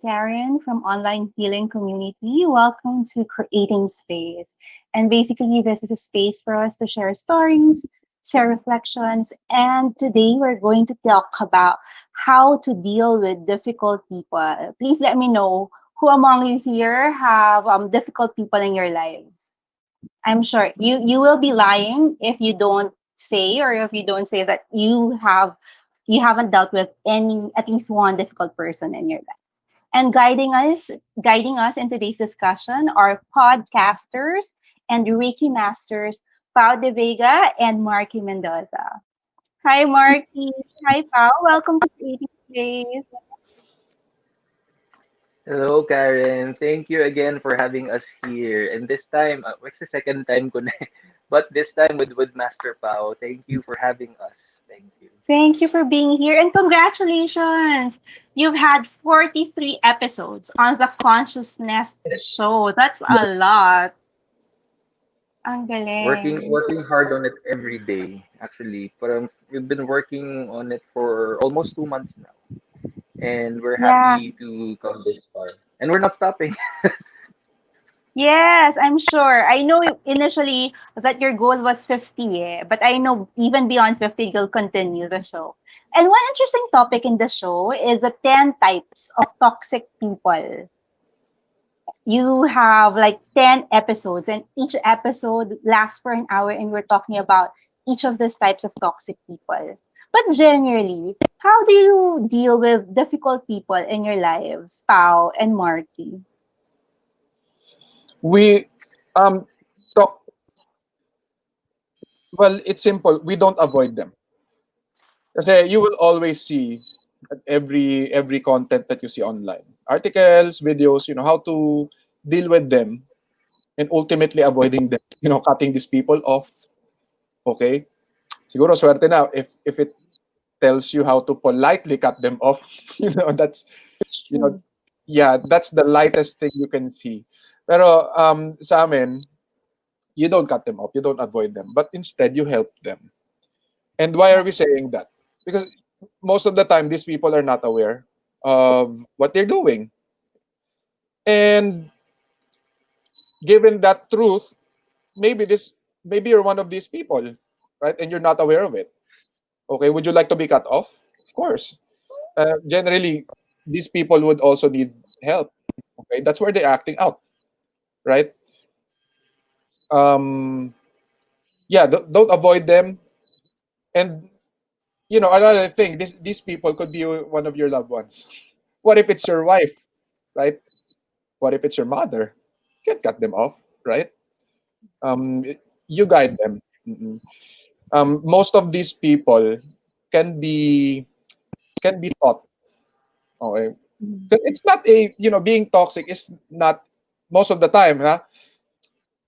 Karen from Online Healing Community. Welcome to Creating Space. And basically, this is a space for us to share stories, share reflections, and today we're going to talk about how to deal with difficult people. Please let me know who among you here have difficult people in your lives. I'm sure you will be lying if you don't say or if you don't say that you haven't dealt with any at least one difficult person in your life. And guiding us in today's discussion are podcasters and Reiki masters Pau de Vega and Marky Mendoza. Hi Marky. Hi Pau. Welcome to Creating Space. Hello, Karen. Thank you again for having us here. And this time, it's the second time ko na, but this time with Master Pao. Thank you for having us. Thank you. Thank you for being here and congratulations! You've had 43 episodes on the Consciousness Show. That's a Yes. lot. Ang Working galing. working hard on it every day, actually. But we've been working on it for almost 2 months now, and we're Yeah. happy to come this far. And we're not stopping. Yes, I'm sure. I know initially that your goal was 50, but I know even beyond 50, you'll continue the show. And one interesting topic in the show is the 10 types of toxic people. You have like 10 episodes, and each episode lasts for an hour, and we're talking about each of these types of toxic people. But generally, how do you deal with difficult people in your lives, Pau and Marky? We um talk well, it's simple. We don't avoid them. Kasi you will always see at every content that you see online. Articles, videos, how to deal with them and ultimately avoiding them, cutting these people off. Okay? Siguro swerte na if it tells you how to politely cut them off, that's you know True. yeah, that's the lightest thing you can see. Pero sa amin, you don't cut them off, you don't avoid them, but instead you help them. And why are we saying that? Because most of the time, these people are not aware of what they're doing. And given that truth, maybe you're one of these people, right? And you're not aware of it. Okay, would you like to be cut off? Of course. Generally, these people would also need help. Okay, that's where they're acting out, right? Um, yeah, don't avoid them. And another thing, these people could be one of your loved ones. What if it's your wife, right? What if it's your mother? You can't cut them off, right? Um, you guide them. Mm-mm. Most of these people can be can be taught. Okay, Mhm. 'cause it's not a being toxic is not most of the time, huh?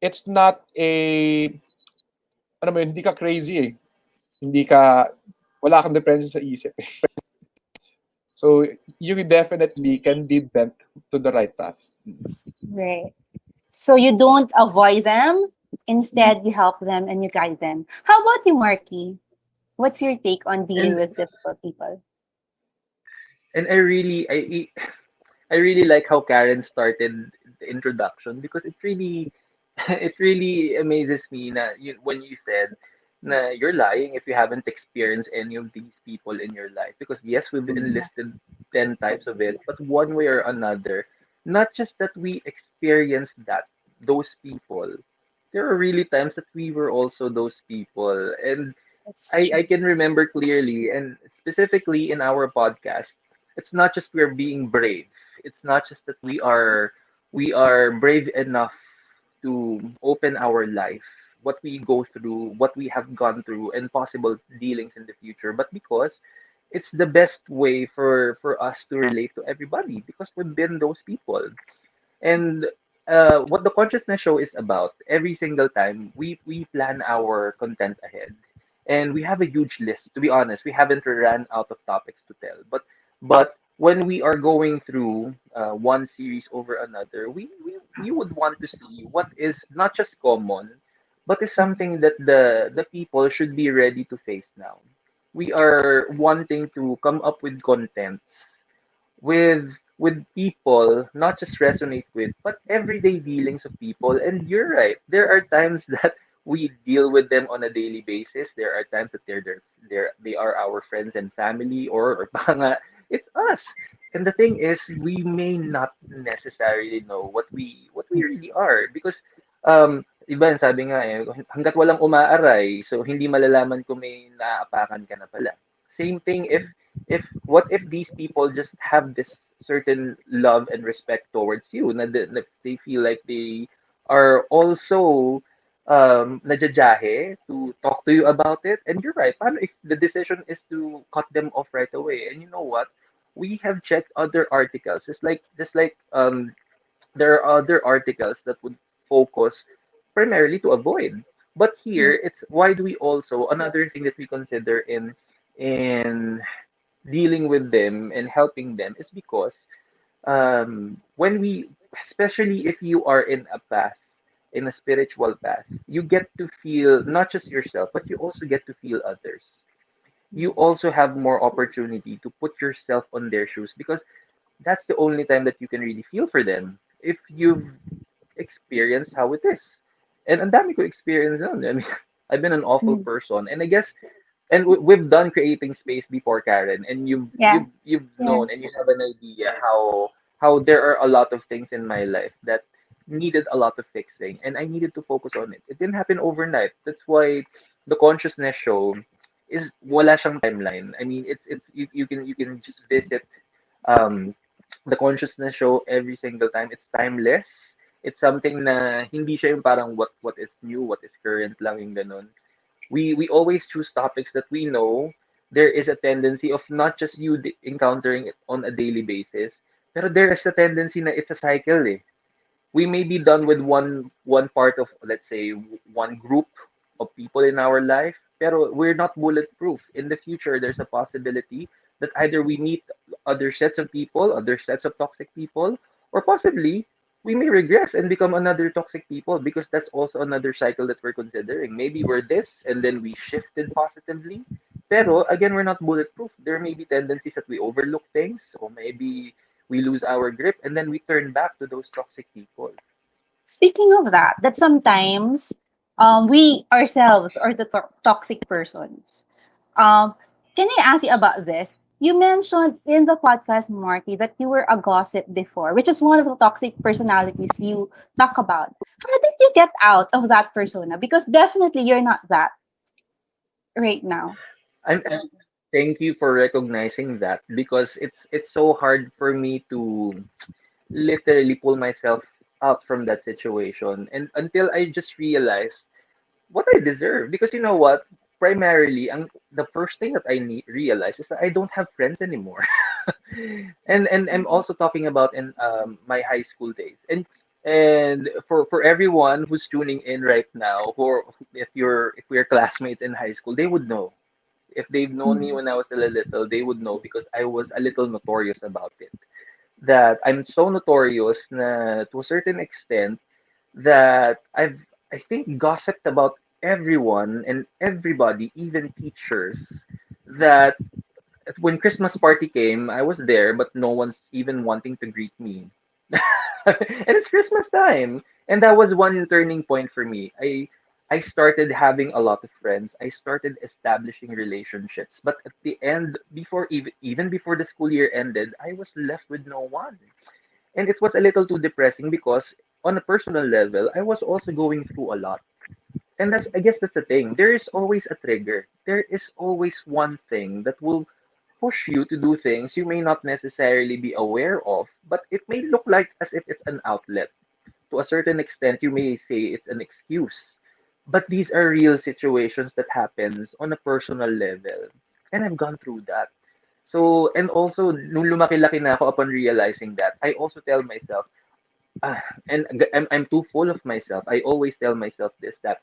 It's not a ano mo yun, hindi ka crazy eh. Hindi ka wala kang depression sa isip. So you definitely can be bent to the right path. Right. So you don't avoid them, instead you help them and you guide them. How about you, Marky? What's your take on dealing And with difficult people? and I really like how Karen started the introduction because it really it really amazes me when you said na you're lying if you haven't experienced any of these people in your life, because yes, we've Mm. enlisted 10 types of it, but one way or another, not just that we experienced those people, there are really times that we were also those people. And That's I true. can remember clearly, and specifically in our podcast, it's not just we're being brave. It's not just that we are brave enough to open our life, what we go through, what we have gone through, and possible dealings in the future, but because it's the best way for us to relate to everybody because we've been those people. And what the consciousness show is about, every single time we plan our content ahead, and we have a huge list. To be honest, we haven't ran out of topics to tell. But when we are going through one series over another, we would want to see what is not just common, but is something that the people should be ready to face now. We are wanting to come up with contents with with people, not just resonate with, but everyday dealings of people. And you're right. There are times that we deal with them on a daily basis. There are times that they are our friends and family, or baka it's us. And the thing is, we may not necessarily know what we really are, because iba sabi nga hangga't walang umaaray, so hindi malalaman kung may naaapakan ka na pala. Same thing if what if these people just have this certain love and respect towards you, na they feel like they are also najajahe to talk to you about it. And you're right, paano if the decision is to cut them off right away? And you know what, we have checked other articles, just like there are other articles that would focus primarily to avoid. But here, Yes. it's why do we also another thing that we consider in dealing with them and helping them is because when we, especially if you are in a path, in a spiritual path, you get to feel not just yourself, but you also get to feel others. You also have more opportunity to put yourself on their shoes, because that's the only time that you can really feel for them if you've experienced how it is. And ang dami ko experience nun. I mean, I've been an awful Mm. person, and I guess, and we've done creating space before, Karen, and you've Yeah. you've you've Yeah. known and you have an idea how there are a lot of things in my life that needed a lot of fixing, and I needed to focus on it. It didn't happen overnight. That's why the consciousness show is wala siyang timeline. I mean, it's you can just visit um the consciousness show every single time. It's timeless. It's something na hindi siya yung parang what is new, what is current lang yung ganun. We always choose topics that we know there is a tendency of not just you encountering it on a daily basis, pero there is a tendency na it's a cycle eh. We may be done with one part of, let's say, one group of people in our life, pero we're not bulletproof. In the future, there's a possibility that either we meet other sets of people, other sets of toxic people, or possibly we may regress and become another toxic people, because that's also another cycle that we're considering. Maybe we're this and then we shifted positively. Pero again, we're not bulletproof. There may be tendencies that we overlook things, or maybe we lose our grip and then we turn back to those toxic people. Speaking of that, that sometimes we ourselves are the toxic persons. Um, can I ask you about this? You mentioned in the podcast, Marky, that you were a gossip before, which is one of the toxic personalities you talk about. How did you get out of that persona? Because definitely you're not that right now. I'm thank you for recognizing that, because it's so hard for me to literally pull myself out from that situation, and until I just realized what I deserve. Because you know what, primarily the first thing that realize is that I don't have friends anymore. And I'm also talking about in my high school days. And for everyone who's tuning in right now, who if we're classmates in high school, they would know. If they've known me Mm. when I was a little, they would know, because I was a little notorious about it. That I'm so notorious na to a certain extent that I think gossiped about everyone and everybody, even teachers, that when Christmas party came, I was there, but no one's even wanting to greet me. And it's Christmas time. And that was one turning point for me. I started having a lot of friends. I started establishing relationships. But at the end, before even before the school year ended, I was left with no one. And it was a little too depressing, because on a personal level, I was also going through a lot. And I guess that's the thing. There is always a trigger. There is always one thing that will push you to do things you may not necessarily be aware of, but it may look like as if it's an outlet. To a certain extent, you may say it's an excuse. But these are real situations that happens on a personal level. And I've gone through that. So, and also, nung lumaki-laki na ako, upon realizing that, I also tell myself, ah, and I'm too full of myself. I always tell myself this, that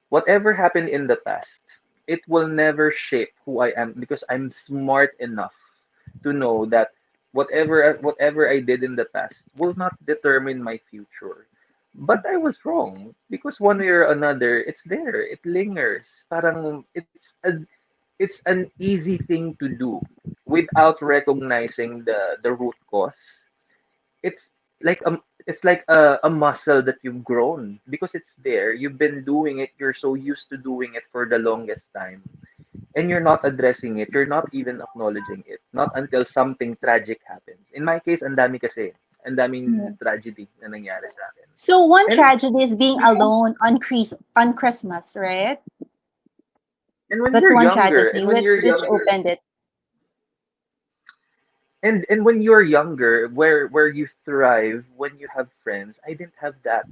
whatever happened in the past, it will never shape who I am, because I'm smart enough to know that whatever I did in the past will not determine my future. But I was wrong, because one way or another, it's there. It lingers. Parang it's an easy thing to do without recognizing the root cause. it's it's like a muscle that you've grown because it's there. You've been doing it. You're so used to doing it for the longest time, and you're not addressing it. You're not even acknowledging it. Not until something tragic happens. In my case, ang dami kasi. Ang Yeah. daming tragedy na nangyari sa akin. So one And tragedy is being alone on Christmas, right? and when That's you're one younger, tragedy and when you're which younger, opened it. and when you're younger, where you thrive when you have friends, I didn't have that.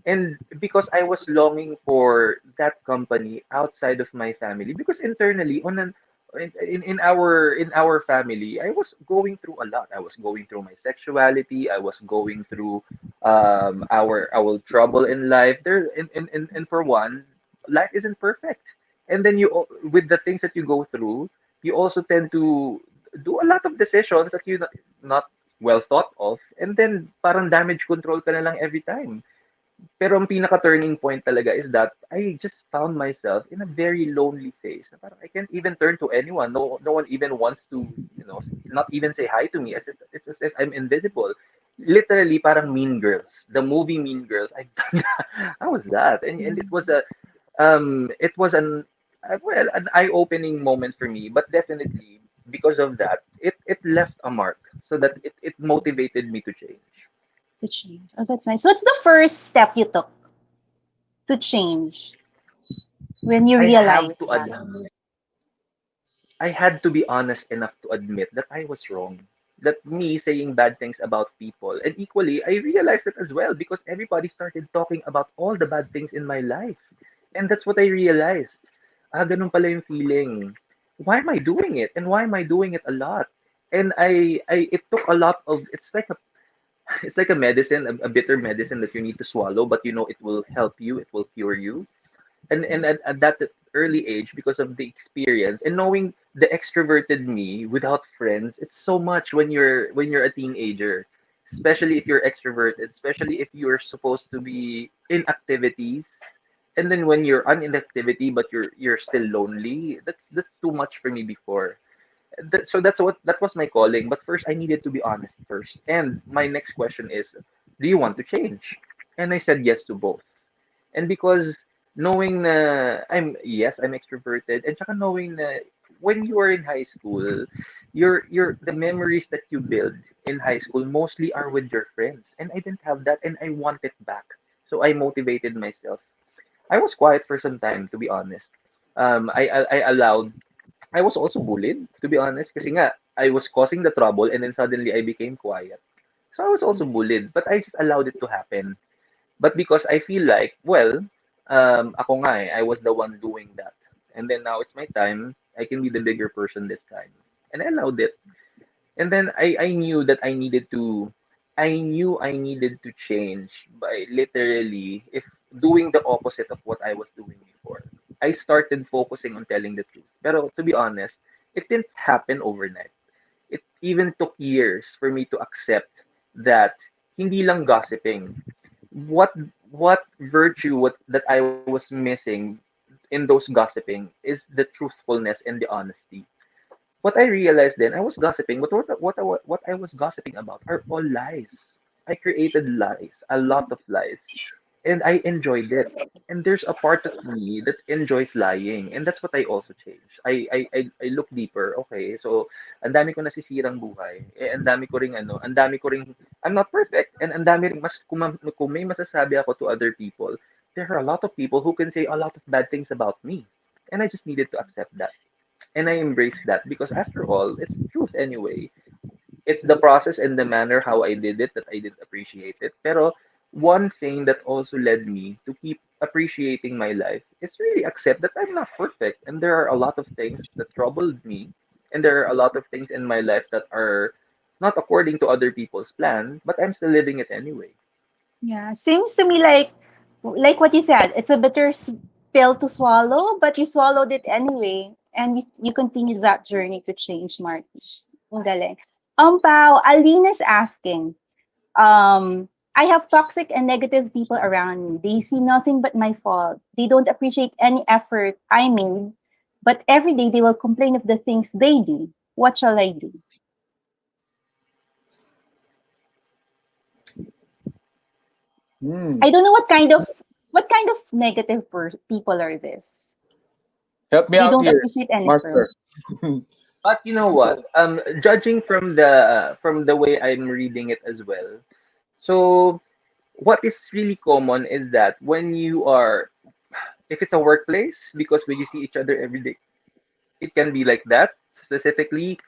And because I was longing for that company outside of my family, because internally on an in our family, I was going through a lot. I was going through my sexuality. I was going through our trouble in life. There and for one, life isn't perfect. And then with the things that you go through, you also tend to do a lot of decisions that you not well thought of, and then parang damage control ka na lang every time. Pero ang pinaka-turning point talaga is that I just found myself in a very lonely phase. Na parang I can't even turn to anyone. No one even wants to, not even say hi to me. It's as if I'm invisible. Literally, parang Mean Girls. The movie Mean Girls. I've done that. How was that? And it was an eye-opening moment for me. But definitely, because of that, it left a mark. So that it motivated me to change. To change. Oh, that's nice. What's the first step you took to change when you I have realized to that? admit I had to be honest enough to admit that I was wrong. That me saying bad things about people. And equally, I realized it as well because everybody started talking about all the bad things in my life. And that's what I realized. Ganun pala yung feeling. Why am I doing it? And why am I doing it a lot? And it took a lot of, it's like a medicine, a bitter medicine that you need to swallow, but you know it will help you, it will cure you. And at that early age, because of the experience and knowing the extroverted me without friends, it's so much when you're a teenager, especially if you're extroverted, especially if you're supposed to be in activities, and then when you're in activity but you're still lonely. That's too much for me before. So that was my calling. But first, I needed to be honest first. And my next question is, do you want to change? And I said yes to both. And because knowing na I'm extroverted, and saka knowing na when you are in high school, the memories that you build in high school mostly are with your friends. And I didn't have that and I want it back. So I motivated myself. I was quiet for some time, to be honest. I allowed I was also bullied, to be honest, kasi nga I was causing the trouble and then suddenly I became quiet. So I was also bullied, but I just allowed it to happen. But because I feel like, well, ako nga I was the one doing that. And then now it's my time. I can be the bigger person this time. And I allowed it. And then I knew that I knew I needed to change by literally if doing the opposite of what I was doing before. I started focusing on telling the truth. Pero to be honest, it didn't happen overnight. It even took years for me to accept that hindi lang gossiping. What what virtue that I was missing in those gossiping is the truthfulness and the honesty. What I realized then, I was gossiping, but what I was gossiping about are all lies. I created lies, a lot of lies, and I enjoyed it. And there's a part of me that enjoys lying, and that's what I also changed. I look deeper. Okay, so ang dami ko nasisirang buhay. Ang dami ko ring ang dami ko ring I'm not perfect, and ang dami ring kung may masasabi ako to other people, there are a lot of people who can say a lot of bad things about me, and I just needed to accept that. And I embraced that because after all, it's the truth anyway. It's the process and the manner how I did it that I didn't appreciate it. Pero one thing that also led me to keep appreciating my life is really accept that I'm not perfect and there are a lot of things that troubled me and there are a lot of things in my life that are not according to other people's plan, but I'm still living it anyway. Yeah, seems to me like what you said. It's a bitter pill to swallow, but you swallowed it anyway, and you continued that journey to change, Marky. Ang galing. Pao, Aline is asking, I have toxic and negative people around me. They see nothing but my fault. They don't appreciate any effort I made, but every day they will complain of the things they do. What shall I do? Hmm. I don't know what kind of negative people are this. Help me They out don't here, appreciate Master. anything. But you know what? Judging from the way I'm reading it as well. So what is really common is that when you are, if it's a workplace, because when you see each other every day, it can be like that specifically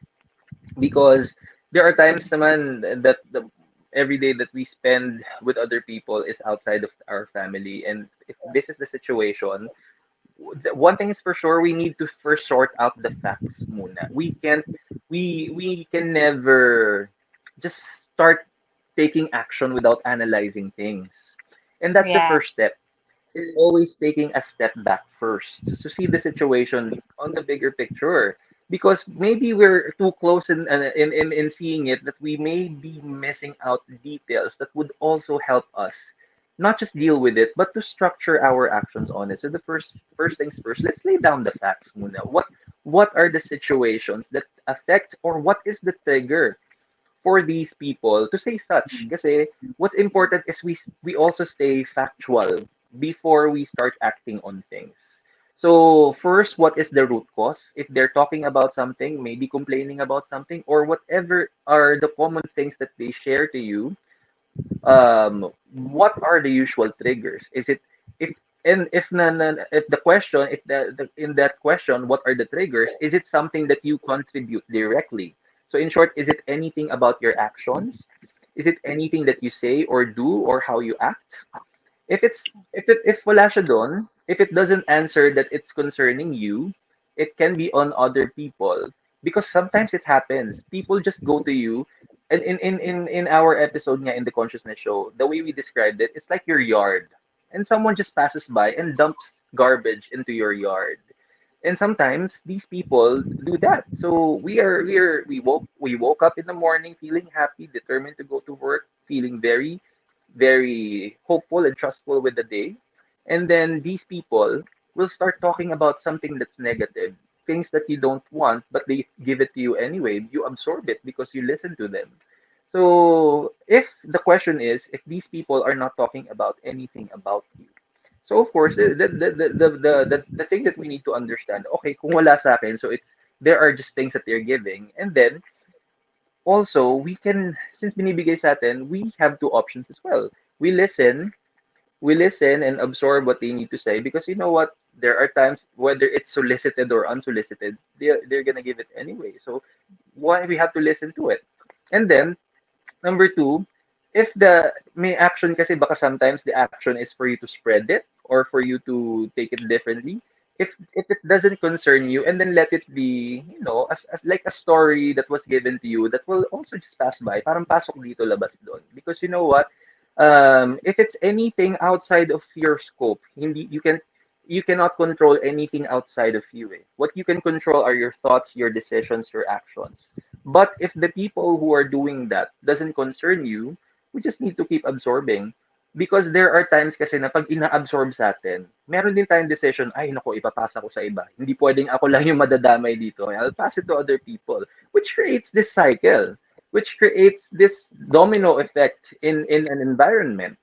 because there are times naman that the every day that we spend with other people is outside of our family, and if this is the situation, one thing is for sure, we need to first sort out the facts muna. We can never just start taking action without analyzing things. And that's the Yeah. first step. Is always taking a step back first to see the situation on the bigger picture. Because maybe we're too close in seeing it that we may be missing out details that would also help us not just deal with it, but to structure our actions on it. So the first things first, let's lay down the facts muna. What are the situations that affect, or what is the trigger for these people to say such? Kasi what's important is we also stay factual before we start acting on things. So first, what is the root cause? If they're talking about something, maybe complaining about something, or whatever are the common things that they share to you, what are the usual triggers? Is it if and if the question if the in that question, what are the triggers? Is it something that you contribute directly? So in short, is it anything about your actions? Is it anything that you say or do or how you act? If wala siya dun, if it doesn't answer that it's concerning you, it can be on other people. Because sometimes it happens. People just go to you, and in our episode nga in the consciousness show, the way we described it, it's like your yard. And someone just passes by and dumps garbage into your yard. And sometimes these people do that. So we woke up in the morning feeling happy, determined to go to work, feeling very hopeful and trustful with the day. And then these people will start talking about something that's negative, things that you don't want, but they give it to you anyway. You absorb it because you listen to them. So if the question is, if these people are not talking about anything about you, so of course the thing that we need to understand, okay, kung wala sa akin, so it's there are just things that they're giving, and then also we can, since binibigay sa atin, we have two options as well. We listen, we listen and absorb what they need to say, because you know what, there are times whether it's solicited or unsolicited, they're gonna give it anyway. So why we have to listen to it? And then number two, if the may action, kasi baka sometimes the action is for you to spread it or for you to take it differently. If it doesn't concern you, and then let it be, you know, as like a story that was given to you that will also just pass by. Parang pasok dito, labas doon. Because you know what? If it's anything outside of your scope, hindi you cannot control anything outside of you. Eh. What you can control are your thoughts, your decisions, your actions. But if the people who are doing that doesn't concern you, we just need to keep absorbing. Because there are times kasi na pag ina-absorb sa atin, meron din tayong decision, ay nako, ipapasa ko sa iba. Hindi pwedeng ako lang yung madadamay dito. I'll pass it to other people. Which creates this cycle. Which creates this domino effect in an environment.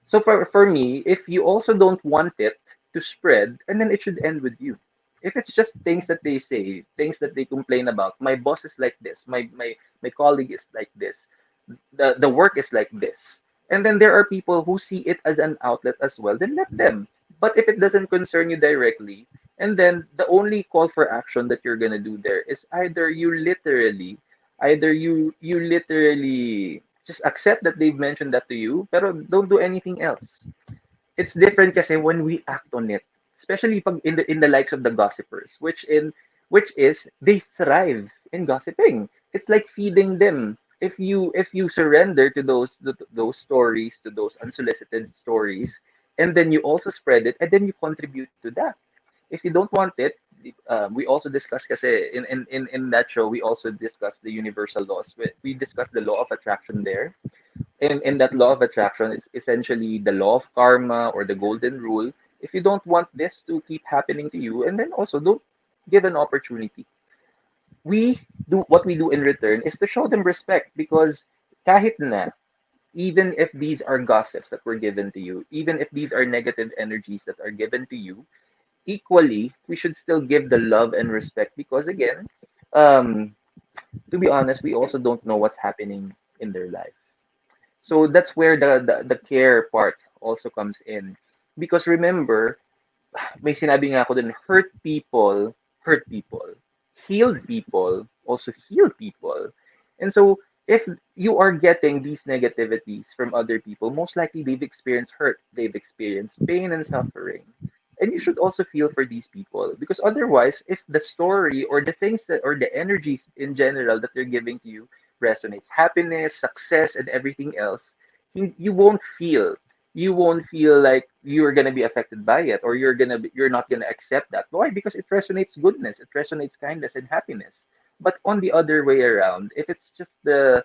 So for me, if you also don't want it to spread, and then it should end with you. If it's just things that they say, things that they complain about, my boss is like this, my colleague is like this, the work is like this, and then there are people who see it as an outlet as well, then let them. But if it doesn't concern you directly, and then the only call for action that you're gonna do there is either you literally just accept that they've mentioned that to you, pero don't do anything else. It's different kasi when we act on it, especially pag in the likes of the gossipers, which is they thrive in gossiping. It's like feeding them. If you surrender to those stories, to those unsolicited stories, and then you also spread it, and then you contribute to that. If you don't want it, we also discussed kasi in that show, we also discussed the universal laws. We discussed the law of attraction there. In that law of attraction, it's essentially the law of karma or the golden rule. If you don't want this to keep happening to you, and then also don't give an opportunity. We do what we do in return is to show them respect, because kahit na even if these are gossips that were given to you, even if these are negative energies that are given to you, equally, we should still give the love and respect because, again, um, to be honest, we also don't know what's happening in their life. So that's where the care part also comes in. Because remember, may sinabi nga ako dun, hurt people. Healed people also heal people. And so, if you are getting these negativities from other people, most likely they've experienced hurt, they've experienced pain and suffering. And you should also feel for these people because otherwise, if the story or the things that or the energies in general that they're giving to you resonates, happiness, success, and everything else, you won't feel like you're gonna be affected by it or you're not gonna accept that. Why? Because it resonates goodness, it resonates kindness and happiness. But on the other way around, if it's the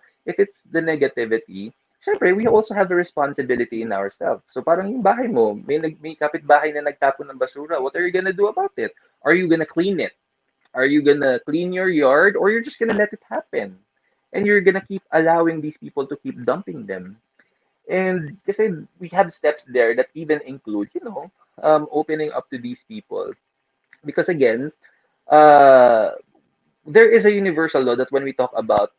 negativity, syempre, we also have a responsibility in ourselves. So parang yung bahay mo, may kapitbahay na nagtapon ng basura, what are you gonna do about it? Are you gonna clean it? Are you gonna clean your yard or you're just gonna let it happen? And you're gonna keep allowing these people to keep dumping them. And kasi we have steps there that even include, opening up to these people. Because again, uh, there is a universal law that when we talk about,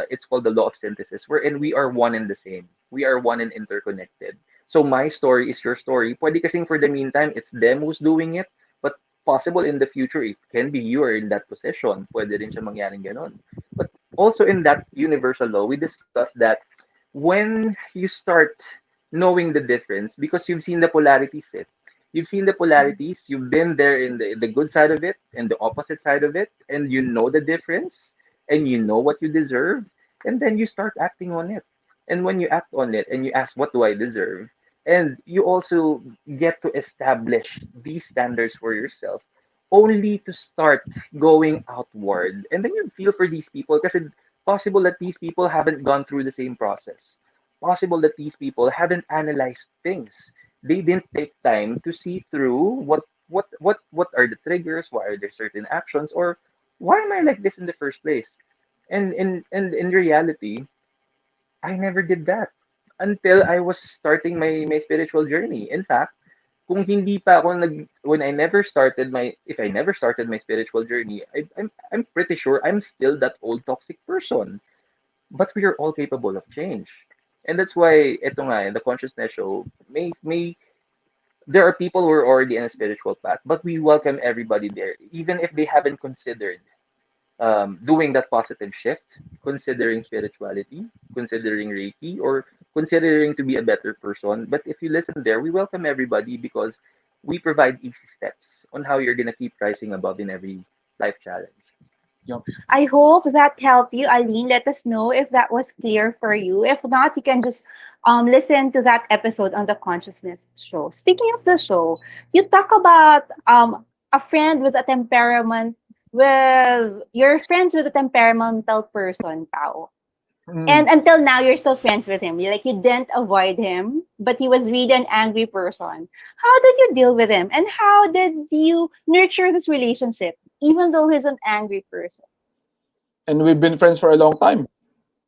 it's called the law of synthesis, wherein we are one and the same. We are one and interconnected. So my story is your story. Pwede kasing for the meantime, it's them who's doing it, but possible in the future, it can be you are in that position. Pwede rin siya mangyaring ganon. But also in that universal law, we discussed that when you start knowing the difference, because you've seen the polarities, you've seen the polarities, you've been there in the good side of it and the opposite side of it, and you know the difference and you know what you deserve, and then you start acting on it. And when you act on it and you ask, what do I deserve? And you also get to establish these standards for yourself, only to start going outward. And then you feel for these people because it's possible that these people haven't gone through the same process. Possible that these people haven't analyzed things. They didn't take time to see through what are the triggers, why are there certain actions, or why am I like this in the first place? And in reality, I never did that until I was starting my spiritual journey. In fact, kung hindi pa ako when I never started my if I never started my spiritual journey, I'm pretty sure I'm still that old toxic person. But we are all capable of change. And that's why ito nga, in the consciousness show, may there are people who are already in a spiritual path, but we welcome everybody there, even if they haven't considered doing that positive shift, considering spirituality, considering Reiki, or considering to be a better person. But if you listen there, we welcome everybody because we provide easy steps on how you're going to keep rising above in every life challenge. Yep. I hope that helped you, Aline. Let us know if that was clear for you. If not, you can just listen to that episode on the Consciousness Show. Speaking of the show, you talk about a friend with a temperament. Well, you're friends with a temperamental person, Pao. Mm. And until now, you're still friends with him. Like you didn't avoid him, but he was really an angry person. How did you deal with him, and how did you nurture this relationship, even though he's an angry person? And we've been friends for a long time.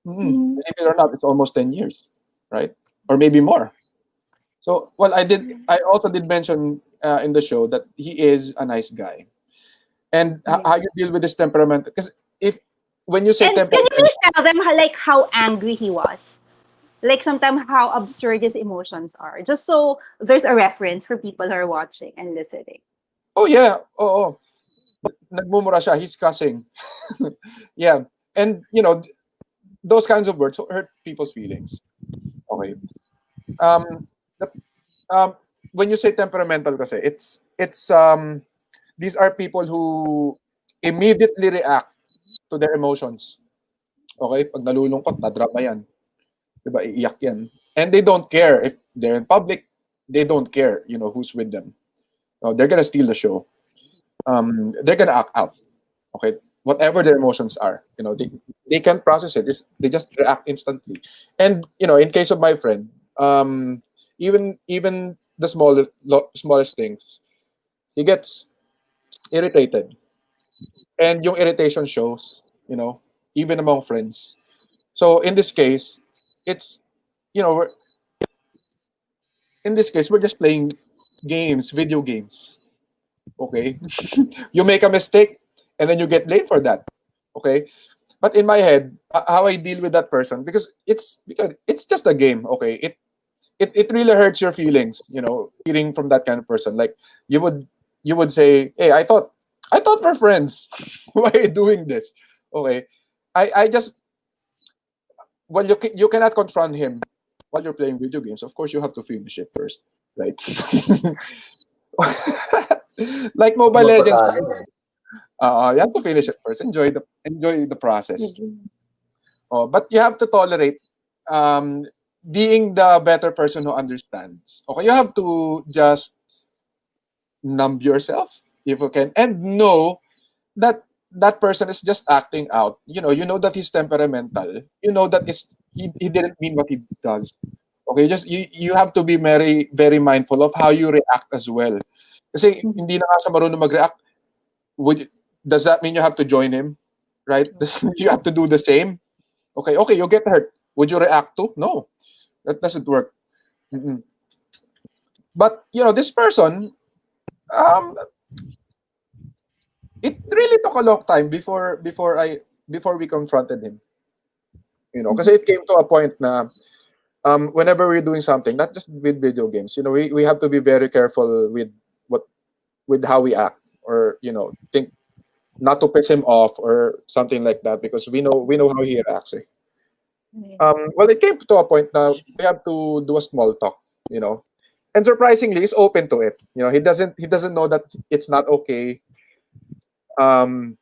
Mhm. Believe it or not, it's almost 10 years, right? Or maybe more. So, well, I also did mention in the show that he is a nice guy. And Yeah. how you deal with this temperament, because if when you say And can you temperament, just tell them how, like, how angry he was? Like sometimes how absurd his emotions are. Just so there's a reference for people who are watching and listening. oh yeah, oh, nagmumura siya, he's cussing. Yeah. And those kinds of words hurt people's feelings. Okay. Um, the, um, when you say temperamental kasi, it's these are people who immediately react to their emotions. Okay? Pag nalulungkot, dadrama yan. Diba? Iiyak yan. And they don't care if they're in public, they don't care, who's with them. No, they're gonna steal the show. They're gonna act out. Okay? Whatever their emotions are, they can't process it. They just react instantly. And in case of my friend, even the smallest things, he gets irritated, and yung irritation shows, even among friends. So in this case, it's you know, in this case, we're just playing games, video games. Okay, you make a mistake, and then you get blamed for that. Okay, but in my head, how I deal with that person, because it's just a game. Okay, it really hurts your feelings. Hearing from that kind of person, like you would you would say, "Hey, I thought we're friends. Why are you doing this?" Okay, I just well, you cannot confront him while you're playing video games. Of course, you have to finish it first, right? Like Mobile Legends, for Magpatalo. instance. You have to finish it first. Enjoy the process. Agree. But you have to tolerate um, being the better person who understands. Okay, you have to just numb yourself if you can, and know that that person is just acting out. You know that he's temperamental. You know that he didn't mean what he does. Okay, just you have to be very very mindful of how you react as well. Kasi Mhm. hindi na nga siya marunong mag-react. Does that mean you have to join him? Right? You have to do the same? Okay, you get hurt. Would you react to? No, that doesn't work. Mm-mm. But this person, um, it really took a long time before we confronted him. Because Mhm. it came to a point na whenever we're doing something, not just with video games, we have to be very careful what with how we act, or think not to piss him off or something like that, because we know how he reacts. Eh. Yeah. Well, it came to a point now we have to do a small talk, and surprisingly, he's open to it. He doesn't know that it's not okay. Um,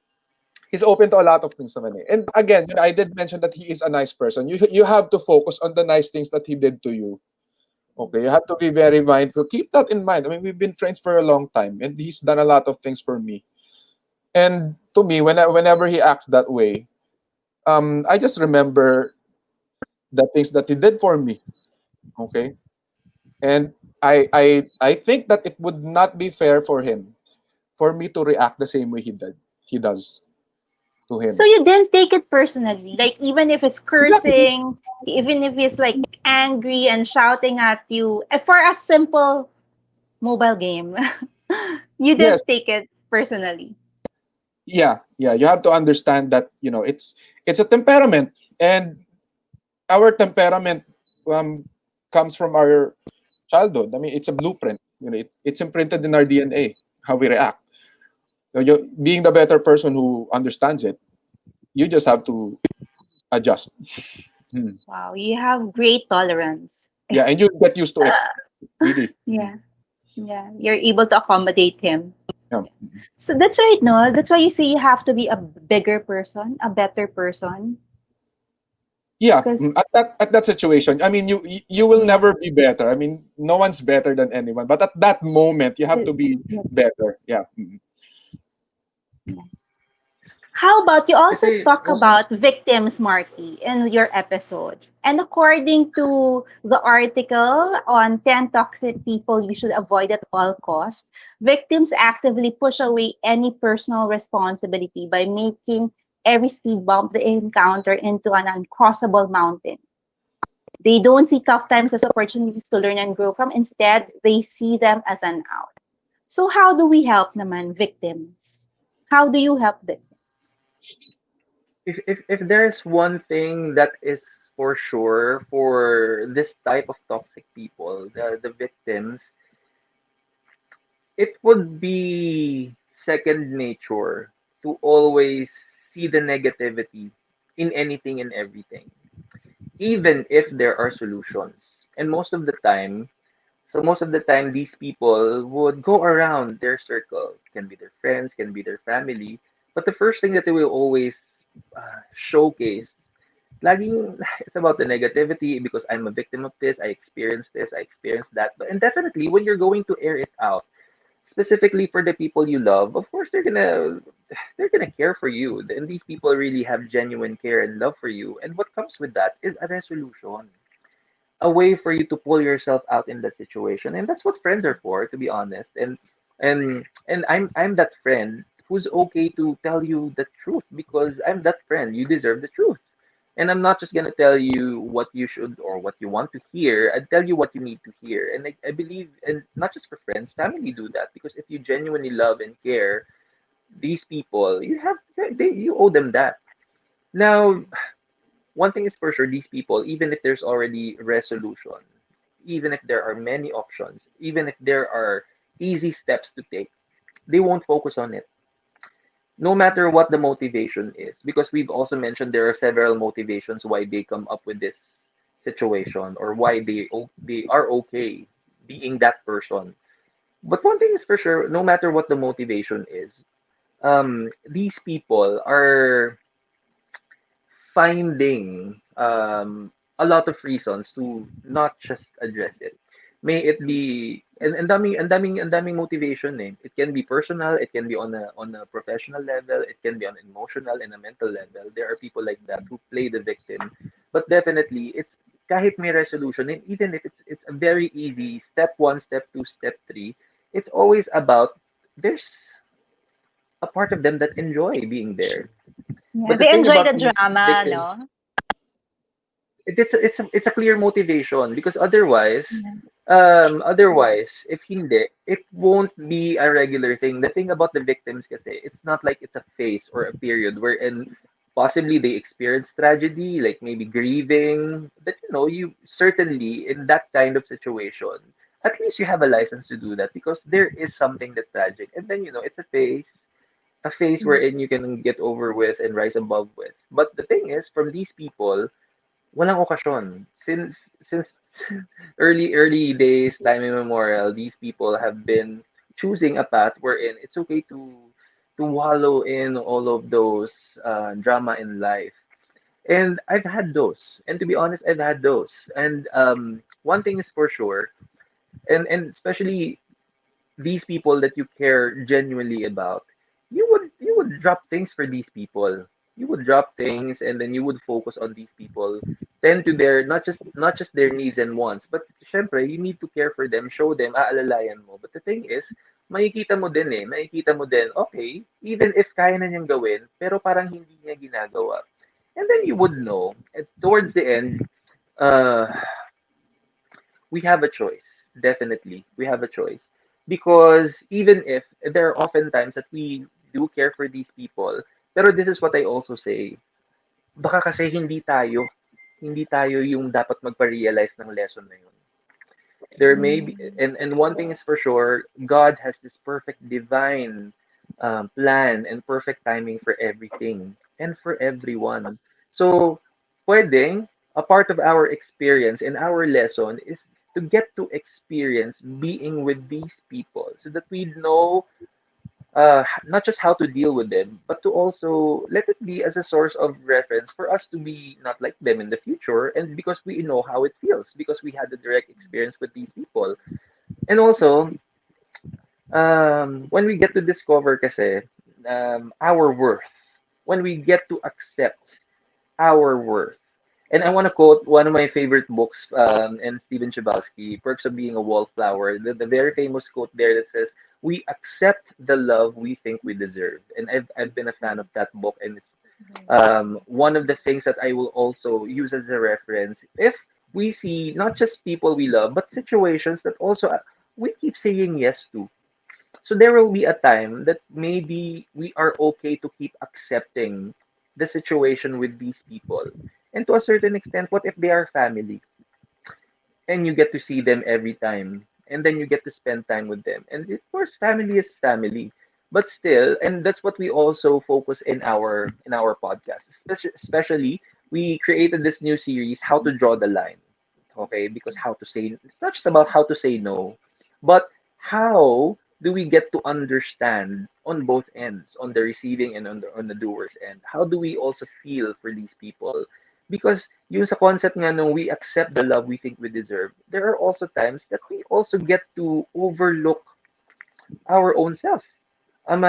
he's open to a lot of things naman eh. And again, I did mention that he is a nice person. You have to focus on the nice things that he did to you. Okay, you have to be very mindful. Keep that in mind. I mean, we've been friends for a long time, and he's done a lot of things for me. And to me, whenever he acts that way, I just remember the things that he did for me. Okay, and I think that it would not be fair for him for me to react the same way he does to So him. you didn't take it personally, like even if he's Exactly. cursing, even if he's like angry and shouting at you, for a simple mobile game, you Yes. didn't take it personally. Yeah. You have to understand that it's a temperament, and our temperament um, comes from our childhood. I mean, it's a blueprint. It's imprinted in our DNA how we react. So being the better person who understands it, you just have to adjust. Hmm. Wow, you have great tolerance. Yeah, and you get used to it. Really. Yeah, yeah, you're able to accommodate him. Yeah. So that's right, no? That's why you say you have to be a bigger person, a better person. Yeah, Because, at that situation, I mean, you will yeah. never be better. I mean, no one's better than anyone. But at that moment, you have Uh, to be yeah. better. Yeah. How about you also Kasi, talk about victims, Marky, in your episode? And according to the article on 10 toxic people you should avoid at all costs, victims actively push away any personal responsibility by making every speed bump they encounter into an uncrossable mountain. They don't see tough times as opportunities to learn and grow from. Instead, they see them as an out. So how do we help naman victims? How do you help victims? if there's one thing that is for sure for this type of toxic people, the victims, it would be second nature to always see the negativity in anything and everything, even if there are solutions. And most of the time, these people would go around their circle. Can be their friends, can be their family. But the first thing that they will always showcase, laging it's about the negativity because I'm a victim of this, I experienced that. But and definitely when you're going to air it out, specifically for the people you love, of course they're gonna care for you. And these people really have genuine care and love for you. And what comes with that is a resolution, a way for you to pull yourself out in that situation. And that's what friends are for, to be honest. And I'm that friend who's okay to tell you the truth because I'm that friend. You deserve the truth. And I'm not just gonna tell you what you should or what you want to hear. I tell you what you need to hear. And I believe, and not just for friends, family do that because if you genuinely love and care these people, you owe them that. Now, one thing is for sure, these people, even if there's already resolution, even if there are many options, even if there are easy steps to take, they won't focus on it no matter what the motivation is, because we've also mentioned there are several motivations why they come up with this situation or why they are okay being that person. But one thing is for sure, no matter what the motivation is, these people are finding a lot of reasons to not just address it. May it be and daming motivation eh. It can be personal, it can be on a professional level, it can be on an emotional and a mental level. There are people like that who play the victim. But definitely it's kahit may resolution, and even if it's a very easy step one, step two, step three, it's always about there's a part of them that enjoy being there. Yeah, But the they thing enjoy about the these drama, victims, no? it's a clear motivation because otherwise, Yeah. if hindi, it won't be a regular thing. The thing about the victims kasi, it's not like it's a phase or a period wherein possibly they experience tragedy, like maybe grieving, that you certainly in that kind of situation, at least you have a license to do that because there is something that tragic. And then, it's a phase wherein you can get over with and rise above with. But the thing is, from these people, walang okasyon. Since early days, time immemorial, these people have been choosing a path wherein it's okay to wallow in all of those drama in life. And I've had those. And to be honest, I've had those. And one thing is for sure, and especially these people that you care genuinely about, you would drop things for these people. You would drop things and then you would focus on these people. Tend to their not just their needs and wants, but syempre, you need to care for them, show them, aalalayan mo. But the thing is, makikita mo din, okay, even if kaya na niyang gawin, pero parang hindi niya ginagawa. And then you would know, at towards the end, uh, we have a choice. Definitely, we have a choice. Because even if there are often times that we do care for these people, pero this is what I also say, baka kasi hindi tayo yung dapat magpa-realize ng lesson na yun. There may be, and one thing is for sure, God has this perfect divine plan and perfect timing for everything and for everyone. So pwedeng a part of our experience and our lesson is to get to experience being with these people so that we know not just how to deal with them, but to also let it be as a source of reference for us to be not like them in the future. And because we know how it feels, because we had a direct experience with these people. And also, when we get to discover kasi, our worth, when we get to accept our worth. And I want to quote one of my favorite books, and Stephen Chbosky, Perks of Being a Wallflower, the very famous quote there that says, "We accept the love we think we deserve." And I've been a fan of that book, and it's one of the things that I will also use as a reference. If we see not just people we love, but situations that also we keep saying yes to. So there will be a time that maybe we are okay to keep accepting the situation with these people. And to a certain extent, what if they are family and you get to see them every time and then you get to spend time with them? And of course, family is family. But still, and that's what we also focus in our podcast. Especially, we created this new series, How to Draw the Line. Okay, because it's not just about how to say no, but how do we get to understand on both ends, on the receiving and on the doer's end? How do we also feel for these people? Because yung sa concept nga nung we accept the love we think we deserve, there are also times that we also get to overlook our own self. I'm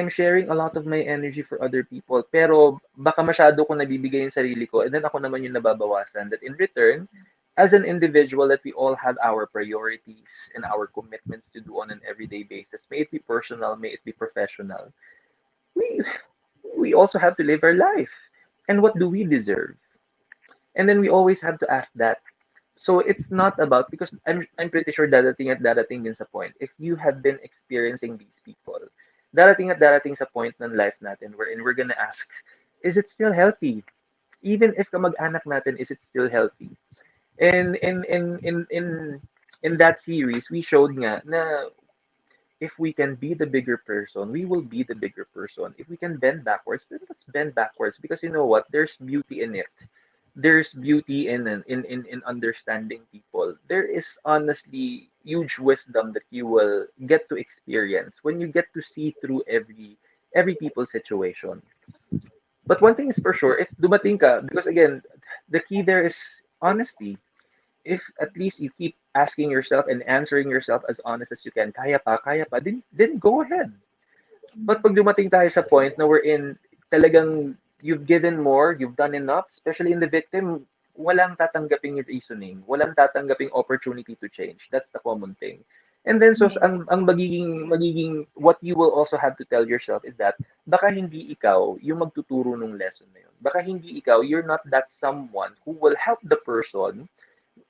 sharing a lot of my energy for other people, pero baka masyado ko nabibigay yung sarili ko, and then ako naman yung nababawasan. That in return, as an individual, that we all have our priorities and our commitments to do on an everyday basis. May it be personal, may it be professional. We we also have to live our life. And what do we deserve? And then we always have to ask that. So it's not about, because I'm pretty sure darating din sa point. If you have been experiencing these people, darating sa point ng life natin wherein we're gonna ask, is it still healthy? Even if kamag-anak natin, is it still healthy? And in that series, we showed nga na if we can be the bigger person, we will be the bigger person. If we can bend backwards, then let's bend backwards, because you know what? There's beauty in it. There's beauty in understanding people. There is honestly huge wisdom that you will get to experience when you get to see through every people's situation. But one thing is for sure, if dumating ka, because again, the key there is honesty. If at least you keep asking yourself and answering yourself as honest as you can, kaya pa, then go ahead. But pag dumating tayo sa point na we're in, talagang you've given more, you've done enough, especially in the victim, walang tatanggaping reasoning, walang tatanggaping opportunity to change. That's the common thing. And then so Right. ang magiging what you will also have to tell yourself is that baka hindi ikaw yung magtuturo ng lesson na yun. Baka hindi ikaw, you're not that someone who will help the person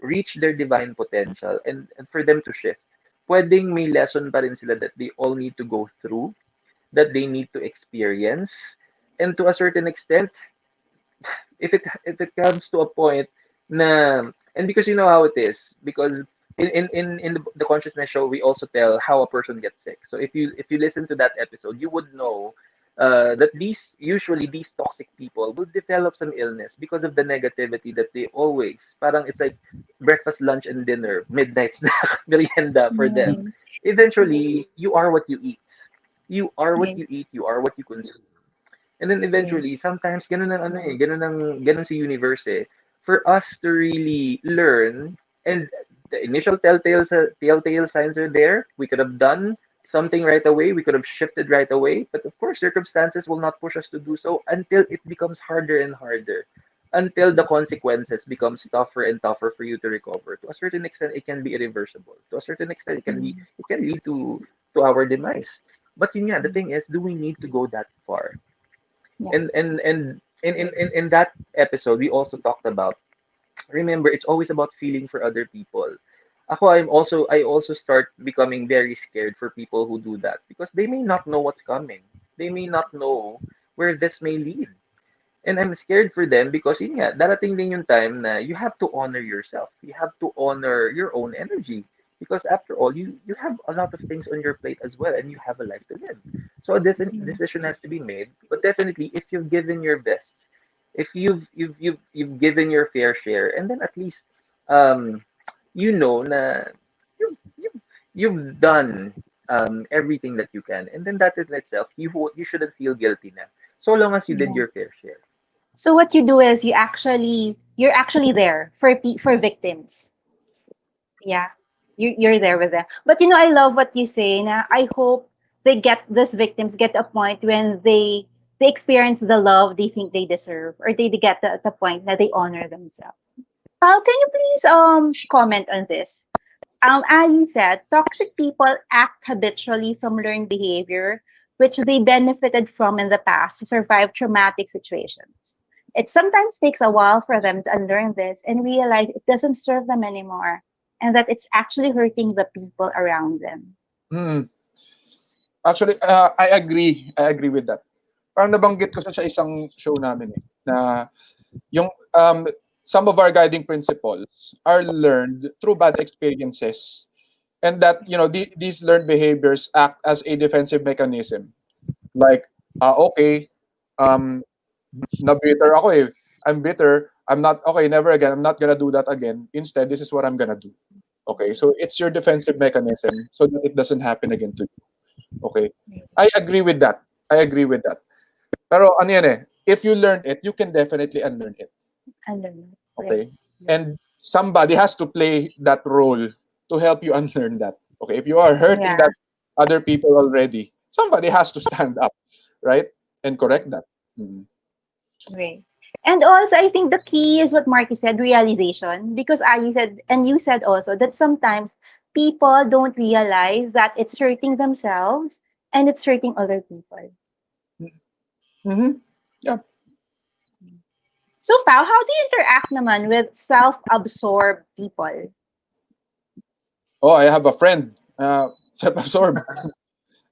reach their divine potential, and for them to shift. Pwedeng may lesson pa rin sila that they all need to go through, that they need to experience. And to a certain extent, if it comes to a point na, and because you know how it is, because in the consciousness show, we also tell how a person gets sick. So if you listen to that episode, you would know that these toxic people will develop some illness because of the negativity that they always, parang it's like breakfast, lunch, and dinner, midnight snack, merienda for them. Right. Eventually, you are what you eat. You are what Right. you eat. You are what you consume. And then Right. eventually, sometimes ganun sa universe eh. For us to really learn, and the initial telltale signs are there. We could have done something right away. We could have shifted right away. But of course, circumstances will not push us to do so until it becomes harder and harder. Until the consequences becomes tougher and tougher for you to recover. To a certain extent, it can be irreversible. To a certain extent, Mm. it can lead to our demise. But yun nga, the thing is, do we need to go that far? Yeah. And in that episode, we also talked about, remember, it's always about feeling for other people. I also start becoming very scared for people who do that, because they may not know what's coming. They may not know where this may lead. And I'm scared for them because yun nga, darating din yung time na you have to honor yourself. You have to honor your own energy. Because after all, you have a lot of things on your plate as well, and you have a life to live. So this Mm. decision has to be made. But definitely, if you've given your best, if you've given your fair share, and then at least um you know na you've done everything that you can, and then that in itself, you shouldn't feel guilty na, so long as you did Yeah. your fair share. So what you do is you're actually there for for victims. Yeah. You're there with them. But I love what you say. Na I hope these victims get a point when they experience the love they think they deserve, or they get the point that they honor themselves. Can you please comment on this? Ali said, toxic people act habitually from learned behavior, which they benefited from in the past to survive traumatic situations. It sometimes takes a while for them to unlearn this and realize it doesn't serve them anymore, and that it's actually hurting the people around them. Mm. Actually, I agree with that. Parang nabanggit ko sa isang show namin eh, na yung some of our guiding principles are learned through bad experiences, and that these learned behaviors act as a defensive mechanism. Like, okay, um, na bitter ako eh. I'm bitter. I'm not okay. Never again. I'm not gonna do that again. Instead, this is what I'm gonna do. Okay, so it's your defensive mechanism so that it doesn't happen again to you. Okay, I agree with that. I agree with that. Pero ano yan eh, if you learn it, you can definitely unlearn it. Unlearn. Right. Okay, and somebody has to play that role to help you unlearn that. Okay, if you are hurting Yeah. that other people already, somebody has to stand up, right, and correct that. Mhm. Right. And also, I think the key is what Marky said, realization. Because I said, and you said also, that sometimes people don't realize that it's hurting themselves and it's hurting other people. Mhm. Yeah. So, Pao, how do you interact naman with self-absorbed people? Oh, I have a friend. Self-absorbed.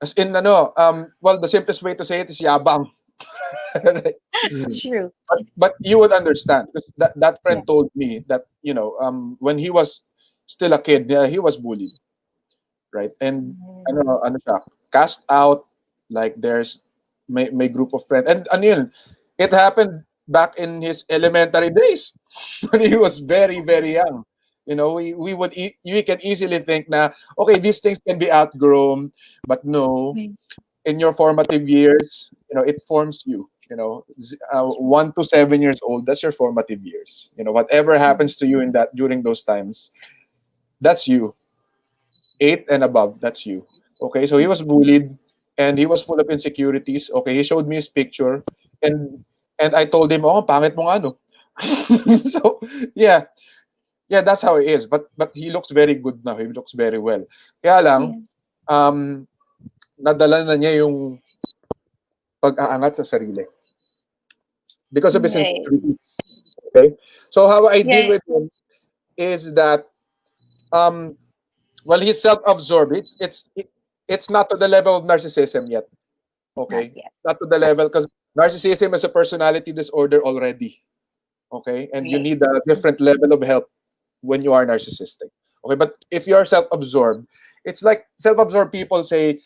As in, well, the simplest way to say it is yabang. Mm. True. But you would understand because that Yeah. friend told me that when he was still a kid, yeah, he was bullied, right? And ano siya, cast out. Like there's may group of friends, and ano yun, it happened back in his elementary days when he was very very young. We would you can easily think na okay, these things can be outgrown, but no, Mm. in your formative years, it forms you. 1 to 7 years old, that's your formative years. Whatever happens to you in that during those times, that's you. 8 and above, that's you. Okay, so he was bullied and he was full of insecurities. Okay, he showed me his picture, and I told him, oh, pangit mo nga, no? So yeah, yeah, that's how he is. But he looks very good now. He looks very well. Kaya lang, Yeah. um, nadala na niya yung pag-aangat sa sarili because of his Right. insecurities. Okay, so how I deal Yeah. with him is that um, well, he's self-absorbed. It's not to the level of narcissism yet. Not Okay, yet. not to the level because narcissism is a personality disorder already. Okay, and you Right. need a different level of help when you are narcissistic. Okay, but if you are self-absorbed, it's like self-absorbed people say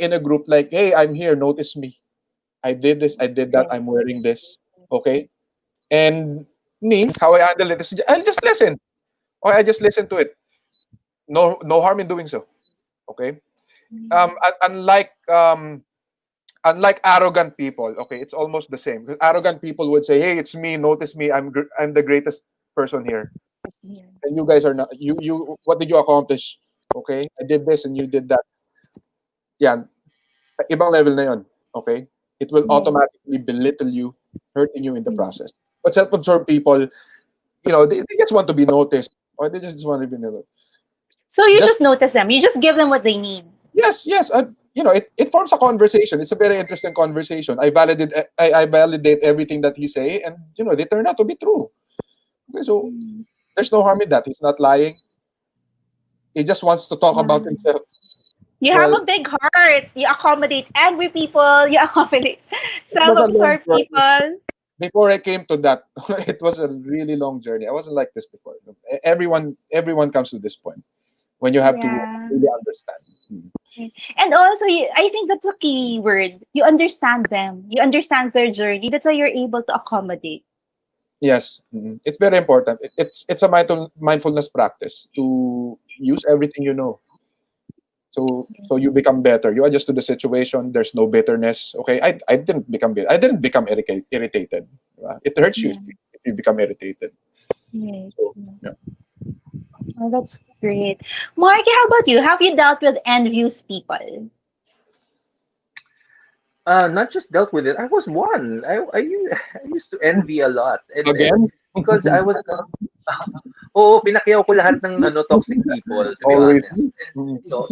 in a group like, "Hey, I'm here. Notice me. I did this. I did that. Right. I'm wearing this." Okay, and me, how I handle it is I'll just listen. Or I just listen to it. No harm in doing so. Okay. Mm. Unlike arrogant people, okay, it's almost the same. 'Cause arrogant people would say, "Hey, it's me. Notice me. I'm the greatest person here, Yeah. and you guys are not. You what did you accomplish? Okay, I did this and you did that. Yeah, ibang level na yon. Okay, it will Yeah. automatically belittle you, hurting you in the Mm. process. But self-absorbed people, they just want to be noticed, or they just want to be noticed. So you Just just notice them. You just give them what they need. yes, yes. It forms a conversation. It's a very interesting conversation. I validate everything that he say, and they turn out to be true. Okay, so Mm. there's no harm in that. He's not lying. He just wants to talk about Wow. himself. You have Well, a big heart. You accommodate angry people. You accommodate it was a long self-absorbed journey. people. Before I came to that, it was a really long journey. I wasn't like this before. Everyone comes to this point when you have to Yeah. really understand. Hmm. And also, I think that's a key word. You understand them. You understand their journey. That's why you're able to accommodate. Yes, it's very important. It's a mindfulness practice to use everything you know. So you become better. You adjust to the situation. There's no bitterness. Okay, I didn't become I didn't become irritated. It hurts you Yeah. if you become irritated. Right. So Yeah. yeah. Oh, that's great. Marky, how about you? Have you dealt with envious people? Not just dealt with it. I was one. I used to envy a lot, and Again, because I was oo, pinakyaw ko lahat ng toxic people, to be always. honest. And Mm. you know,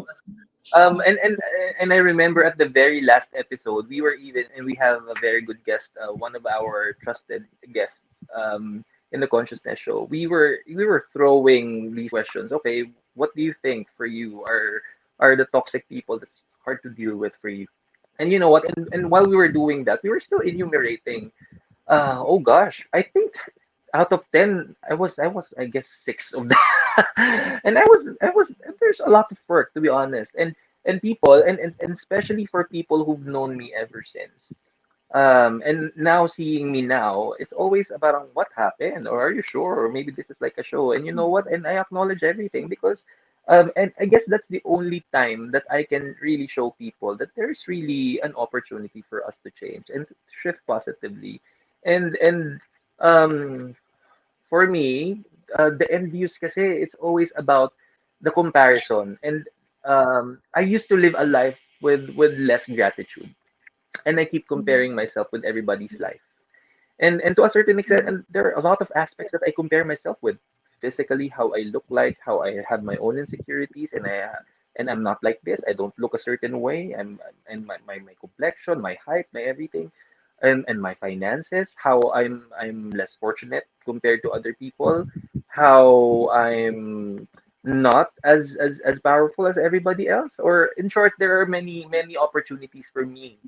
and I remember at the very last episode, we were even, and we have a very good guest, one of our trusted guests, in the consciousness show. We were throwing these questions. Okay, what do you think for you are the toxic people that's hard to deal with for you? And you know what? And while we were doing that, we were still enumerating. Oh gosh, I think out of 10, I was I guess six of them. And I was there's a lot of work, to be honest. And people, and especially for people who've known me ever since. And now seeing me now, it's always about what happened, or are you sure, or maybe this is like a show. And you know what? And I acknowledge everything because and I guess that's the only time that I can really show people that there's really an opportunity for us to change and shift positively. And um for me, the envious kasi it's always about the comparison. And I used to live a life with less gratitude, and I keep comparing myself with everybody's life. And to a certain extent, and there are a lot of aspects that I compare myself with, physically, how I look like, how I have my own insecurities, and I'm not like this. I don't look a certain way. And my complexion, my height, my everything. and my finances, how I'm less fortunate compared to other people, how I'm not as powerful as everybody else. Or in short, there are many opportunities for me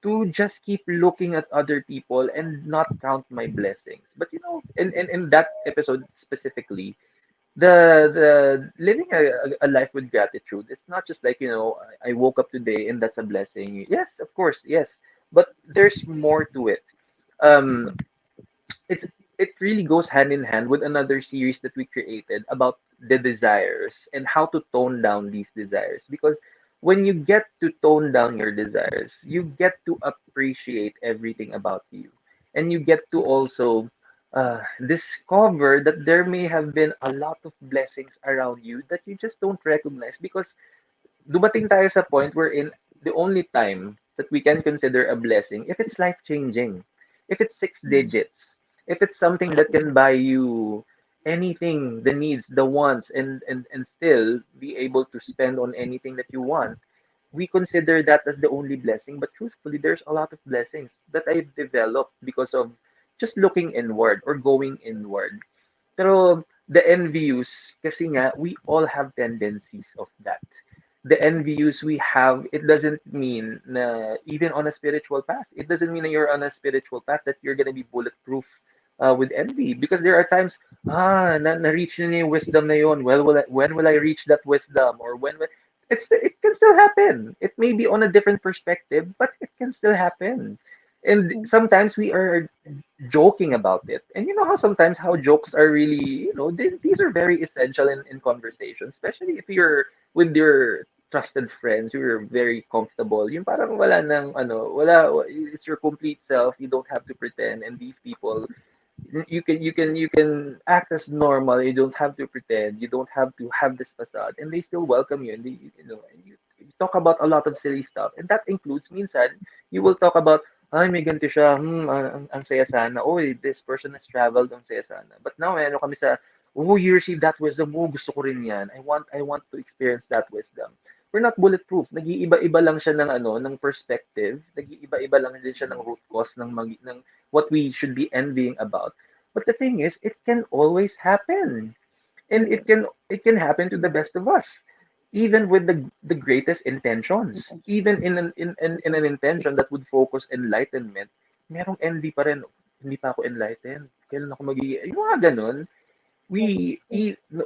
to just keep looking at other people and not count my blessings. But you know, in that episode specifically, the living a life with gratitude, it's not just like, you know, I woke up today and that's a blessing. Yes, of course, yes, but there's more to it. um it's it really goes hand in hand with another series that we created about the desires and how to tone down these desires, because when you get to tone down your desires, you get to appreciate everything about you, and you get to also discover that there may have been a lot of blessings around you that you just don't recognize, because dumating tayo sa point wherein the only time that we can consider a blessing if it's life changing, if it's six digits, if it's something that can buy you anything, the needs, the wants, and still be able to spend on anything that you want, we consider that as the only blessing. But truthfully, there's a lot of blessings that I've developed because of just looking inward or going inward. Pero the envious, kasi nga, we all have tendencies of that. The envious we have, it doesn't mean na even on a spiritual path, it doesn't mean that you're on a spiritual path that you're gonna be bulletproof with envy. Because there are times, na-reach na niya yung wisdom na yun. Well, when will I reach that wisdom? Or it can still happen. It may be on a different perspective, but it can still happen. And sometimes we are joking about it. And you know how sometimes how jokes are really, you know, these are very essential in conversation, especially if you're with your trusted friends, you're very comfortable. Yung parang wala nang ano, it's your complete self. You don't have to pretend. And these people, you can act as normal. You don't have to pretend. You don't have to have this facade, and they still welcome you. And they, you know, and you talk about a lot of silly stuff, and that includes minsan you will talk about, ay, may ganito siya, ang saya sana. Oh, this person has traveled, ang saya sana. But now, ano kami sa, oh, you received that wisdom. Oh, gusto ko rin yan. I want to experience that wisdom. We're not bulletproof. Nag-iiba-iba lang siya ng ano, ng perspective. Nag-iiba-iba lang din siya ng root cause ng what we should be envying about. But the thing is, it can always happen. And it can happen to the best of us. Even with the greatest intentions. Even in an intention that would focus enlightenment, merong envy pa rin. Hindi pa ako enlightened. Kailan ako yung mga ganun.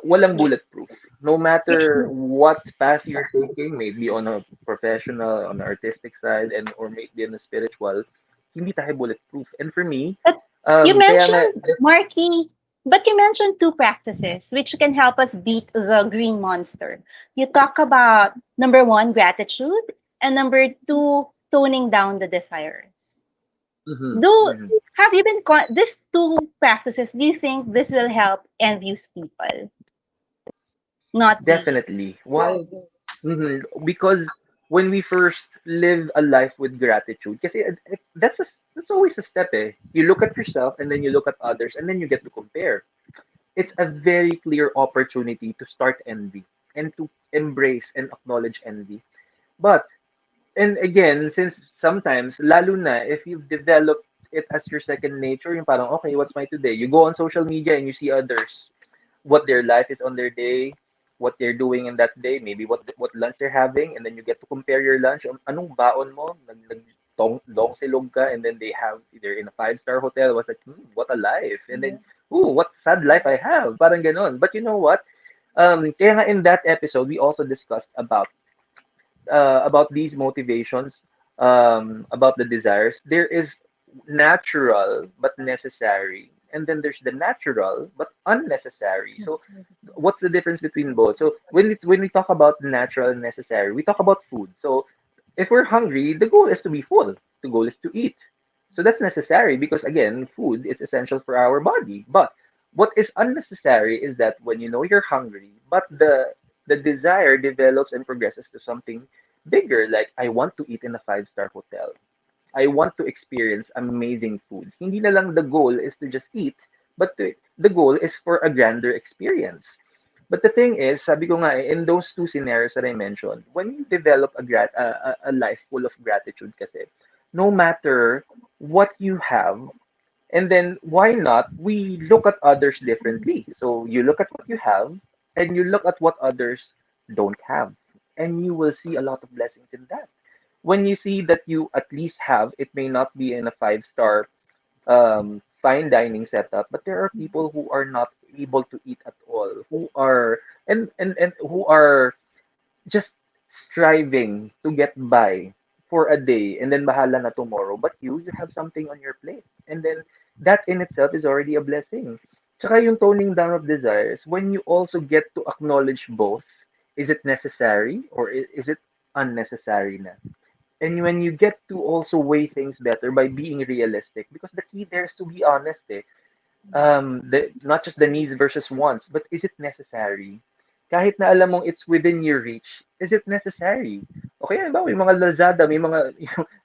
Walang bulletproof. No matter what path you're taking, maybe on a professional, on the artistic side, and or maybe on a spiritual, hindi tayo bulletproof. And for me, But you kaya nga, mentioned, Marky, but you mentioned two practices which can help us beat the green monster. You talk about number one, gratitude, and number two, toning down the desires. mhm, Do mhm. have you been these two practices? Do you think this will help envious people not be? Definitely. Why? Because when we first live a life with gratitude, kasi that's always a step eh. You look at yourself and then you look at others and then you get to compare. It's a very clear opportunity to start envy and to embrace and acknowledge envy. But and again, since sometimes, lalo na if you've developed it as your second nature, yung parang, okay, what's my today? You go on social media and you see others, what their life is on their day, what they're doing in that day, maybe what lunch they're having, and then you get to compare your lunch. Anong baon mo? Long silog ka, and then they have either in a five-star hotel. I was like, what a life. And then, ooh, what sad life I have. Parang ganon. But you know what? Kaya nga in that episode, we also discussed about these motivations, about the desires. There is natural but necessary, and then there's the natural but unnecessary. So, what's the difference between both? So, when we talk about natural and necessary, we talk about food. So, if we're hungry, the goal is to be full. The goal is to eat. So that's necessary because again, food is essential for our body. But what is unnecessary is that when you know you're hungry, but the desire develops and progresses to something bigger, like I want to eat in a five-star hotel. I want to experience amazing food. Hindi na lang the goal is to just eat, but the goal is for a grander experience. But the thing is, sabi ko nga, in those two scenarios that I mentioned, when you develop a life full of gratitude kasi, no matter what you have. And then why not we look at others differently? So you look at what you have and you look at what others don't have. And you will see a lot of blessings in that. When you see that you at least have, it may not be in a five-star fine dining setup, but there are people who are not able to eat at all, who are and who are just striving to get by for a day and then bahala na tomorrow. But you have something on your plate. And then that in itself is already a blessing. Tsaka yung toning down of desires, when you also get to acknowledge both, is it necessary or is it unnecessary na? And when you get to also weigh things better by being realistic, because the key there is to be honest, eh. Not just the needs versus wants, but is it necessary? Kahit na alam mong it's within your reach, is it necessary? Okay, ano ba, may mga Lazada, may mga,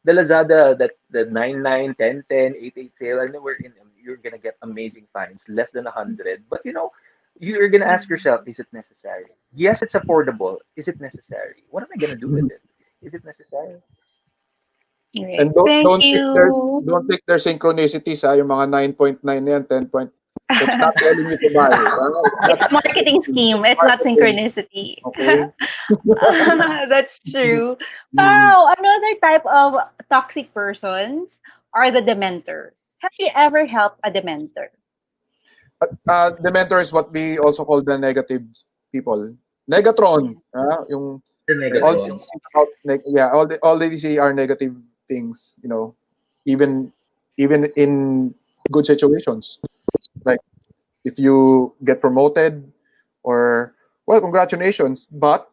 the Lazada, that the 99, 10, 10, 8, 8 sale, and we're in, you're gonna get amazing finds, less than 100. But you're gonna ask yourself, is it necessary? Yes, it's affordable. Is it necessary? What am I gonna do with it? Is it necessary? Right. And don't Thank don't take their you. don't take their synchronicities, ha, yung mga 9.9 na yan, 10 point. It's not telling you to buy. It's not It's a marketing scheme. It's not marketing. synchronicity. Okay? That's true. Mm. Wow, another type of toxic persons are the dementors. Have you ever helped a dementor? The mentor is what we also call the negative people. Negatron. Yung The all they Megatrons. think about yeah, all they see are negative things, even even in good situations. Like if you get promoted or well, congratulations, but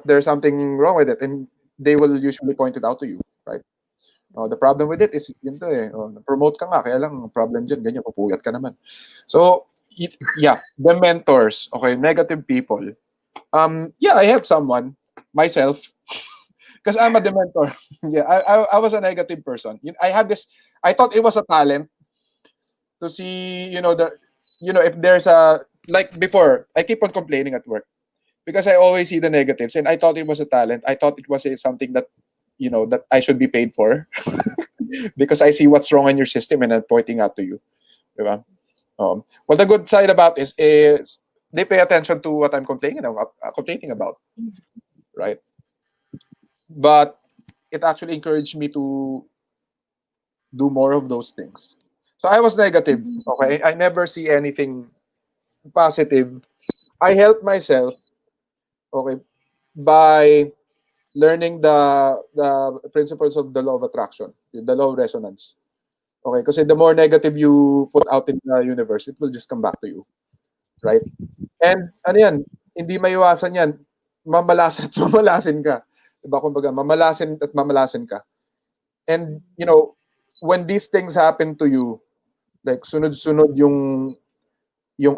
there's something wrong with it and they will usually point it out to you, right? The problem with it is yun to eh. Promote ka nga, kaya lang ang problem dyan, ganyan, pupuyat ka naman. So, yeah, the mentors, okay, negative people. Yeah, I help someone, myself, because I'm a dementor. Yeah, I was a negative person. I had this, I thought it was a talent to see, if there's like before, I keep on complaining at work because I always see the negatives and I thought it was a talent. I thought it was something that, that I should be paid for because I see what's wrong in your system and I'm pointing out to you. Diba? Well, the good side about this is they pay attention to what I'm complaining about, right? But it actually encouraged me to do more of those things. So I was negative. Okay, I never see anything positive. I help myself. Okay, by learning the principles of the law of attraction, the law of resonance. Okay, because the more negative you put out in the universe, it will just come back to you, right? And ano yan, hindi maiwasan yan. Mamalasin at mamalasin ka. Diba? Kumbaga, mamalasin at mamalasin ka. And, when these things happen to you, like sunod-sunod yung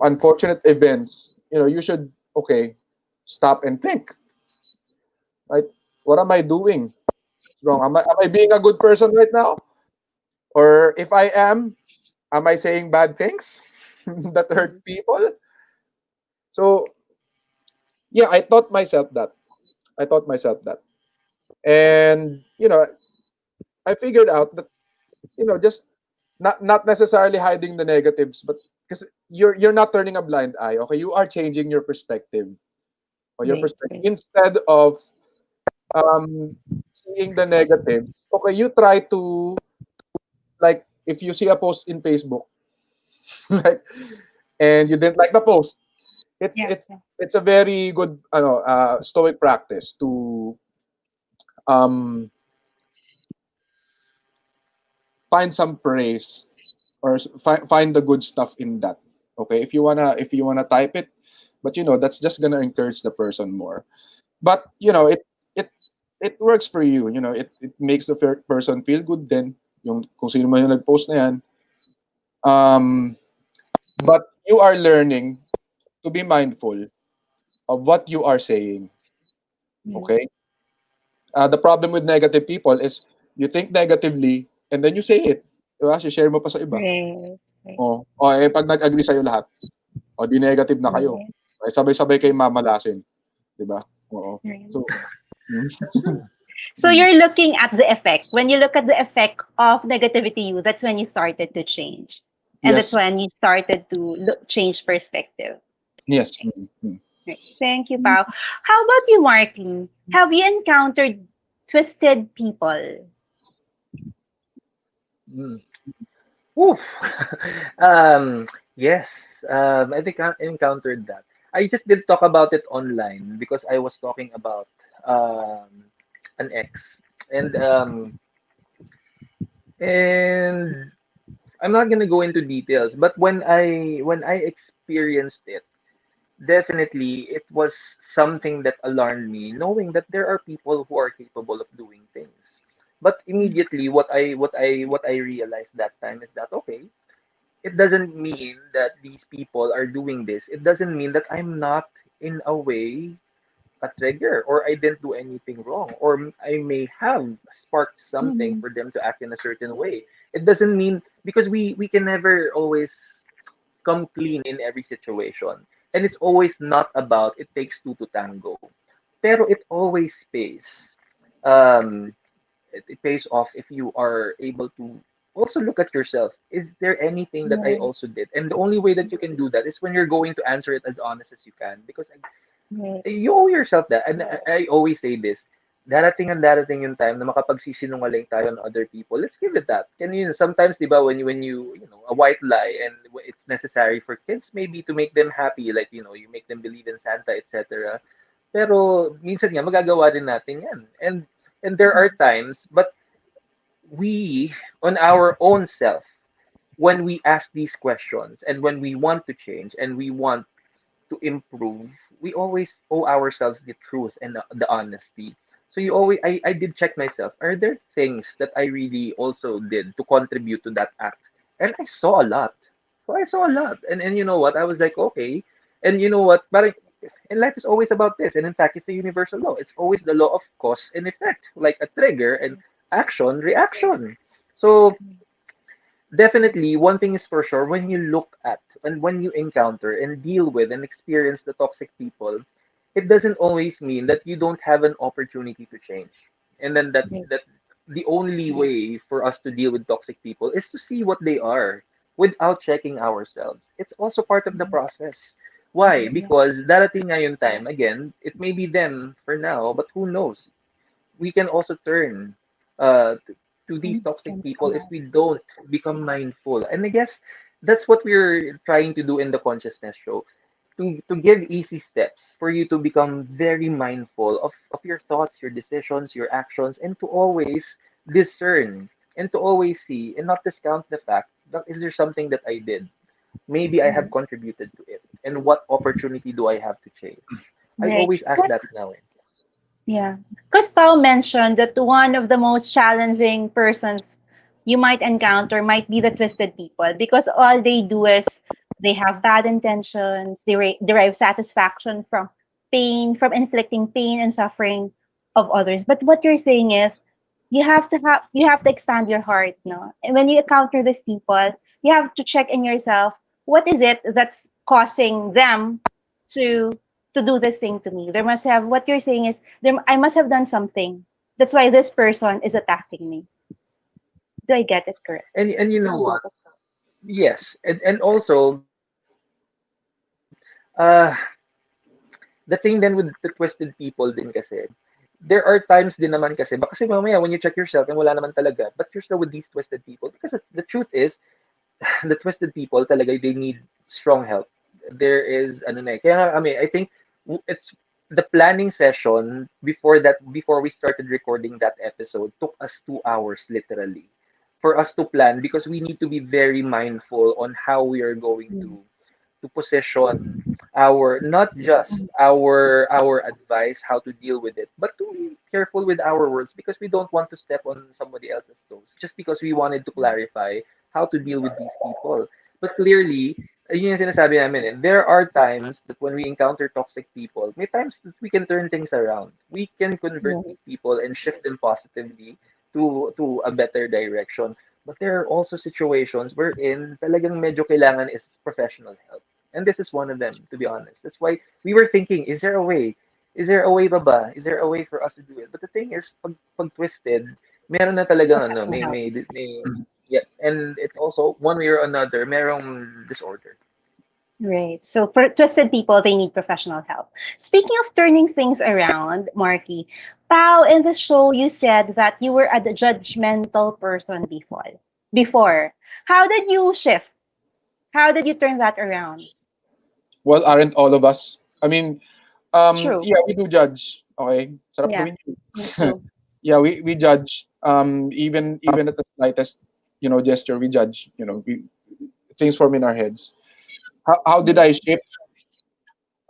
unfortunate events, you should, okay, stop and think, right? What am I doing wrong? Am I being a good person right now? Or if I am I saying bad things that hurt people? So, yeah, I taught myself that. And, I figured out that, just not necessarily hiding the negatives, but because you're not turning a blind eye, okay? You are changing your perspective or your Right, perspective right. instead of seeing the negatives. Okay, you try to, like, if you see a post in Facebook, like, and you didn't like the post, it's Yeah, it's yeah. it's a very good stoic practice to um find some praise or find the good stuff in that. Okay, if you wanna type it, but that's just gonna encourage the person more. But it it works for you. It makes the person feel good. Then yung kung sino man yung nag-post na yan. But you are learning to be mindful of what you are saying. Mm. Okay. The problem with negative people is you think negatively and then you say it. Diba? Share mo pa sa iba. Right, right, Pag nag-agree sa'yo lahat, di negative na kayo. right, Sabay-sabay kayo mamalasin. Di ba? Oo. right. So, mm. That's true. So Mm. you're looking at the effect. When you look at the effect of negativity, you that's when you started to change, and that's Yes. when you started to change perspective. Yes. Mm, mm. Right. Thank you, Pao. How about you, Marky? Have you encountered twisted people? Mm. Oof. um, yes, I think I encountered that. I just did talk about it online because I was talking about um, an ex, and and I'm not gonna go into details, but when I experienced it, definitely it was something that alarmed me, knowing that there are people who are capable of doing things. But immediately, what I realized that time is that okay, it doesn't mean that these people are doing this. It doesn't mean that I'm not in a way a trigger or I didn't do anything wrong or I may have sparked something Mhm. for them to act in a certain way. It doesn't mean because we can never always come clean in every situation. And it's always not about it takes two to tango. Pero it always pays. Um, it pays off if you are able to also look at yourself. Is there anything that I Right, also did? And the only way that you can do that is when you're going to answer it as honest as you can. Because right, you owe yourself that. And I always say this, darating and darating yung time na makapagsisinungaling tayo on other people. Let's give it that. Can you sometimes, di ba, when you know, a white lie and it's necessary for kids maybe to make them happy, like, you know, you make them believe in Santa, etc. Pero minsan nga magagawa din natin 'yan. And there are times, but we on our own self when we ask these questions and when we want to change and we want to improve, we always owe ourselves the truth and the honesty. So you always, I did check myself. Are there things that I really also did to contribute to that act? And I saw a lot. So I saw a lot. And you know what? I was like, okay. And you know what? But and life is always about this. And in fact, it's a universal law. It's always the law of cause and effect, like a trigger and action, reaction. So definitely, one thing is for sure, when you look at and when you encounter and deal with and experience the toxic people, it doesn't always mean that you don't have an opportunity to change. And then right, that the only way for us to deal with toxic people is to see what they are without checking ourselves. It's also part of the process. Why? yeah, Because darating nga yung time, again, it may be them for now, but who knows? We can also turn to these and toxic can people become if we us. don't become mindful. And I guess that's what we're trying to do in the consciousness show. To give easy steps for you to become very mindful of your thoughts, your decisions, your actions, and to always discern and to always see and not discount the fact that is there something that I did? Maybe I have contributed to it. And what opportunity do I have to change? I Right. always ask that now. Yeah. Because Pao mentioned that one of the most challenging persons you might encounter might be the twisted people because all they do is they have bad intentions, they derive satisfaction from pain, from inflicting pain and suffering of others. But what you're saying is you have to expand your heart, no? And when you encounter these people, you have to check in yourself, what is it that's causing them to do this thing to me? There must have what you're saying is I must have done something. That's why this person is attacking me. Do I get it correct? And you know what? Yes, and also the thing then with the twisted people din kasi, there are times din naman kasi, baka kasi mamaya when you check yourself and wala naman talaga, but you're still with these twisted people because the truth is, the twisted people talaga, they need strong help. There is, ano na eh, kaya nga, I mean, I think it's the planning session before we started recording that episode took us 2 hours literally for us to plan because we need to be very mindful on how we are going Mm. to position our not just our advice how to deal with it but to be careful with our words because we don't want to step on somebody else's toes just because we wanted to clarify how to deal with these people but clearly yun yung sinasabi namin eh, there are times that when we encounter toxic people may times that we can turn things around we can convert Yeah. these people and shift them positively to a better direction but there are also situations wherein talagang medyo kailangan is professional help. And this is one of them, to be honest. That's why we were thinking, is there a way? Is there a way pa ba? Is there a way for us to do it? But the thing is, pag twisted, meron na talagang ano, Professional help. yeah, and it's also one way or another, merong disorder. Right. So for trusted people, they need professional help. Speaking of turning things around, Marky, Pao, in the show, you said that you were a judgmental person before. Before, how did you shift? How did you turn that around? Well, aren't all of us? I mean, True. yeah, we do judge. Okay, sarap Yeah. gawin yun. Me too. Yeah, we judge. Even at the slightest, gesture, we judge. Things form in our heads. How did I shape?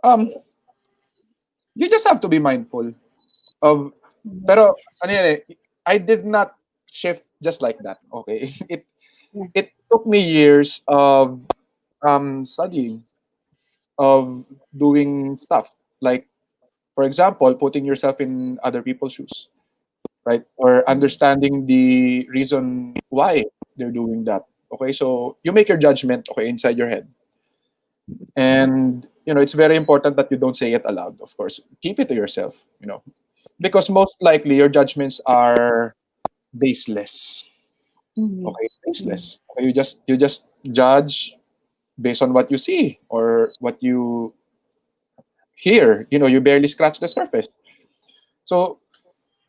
Um, you just have to be mindful of. Mhm. Pero ano yan eh, I did not shift just like that. Okay, Yeah. it took me years of studying, of doing stuff like, for example, putting yourself in other people's shoes, right? Or understanding the reason why they're doing that. Okay, so you make your judgment, okay, inside your head. And it's very important that you don't say it aloud, of course. Keep it to yourself, because most likely your judgments are baseless. Mhm. Okay, Mhm. baseless. Okay, you just judge based on what you see or what you hear. You barely scratch the surface. So,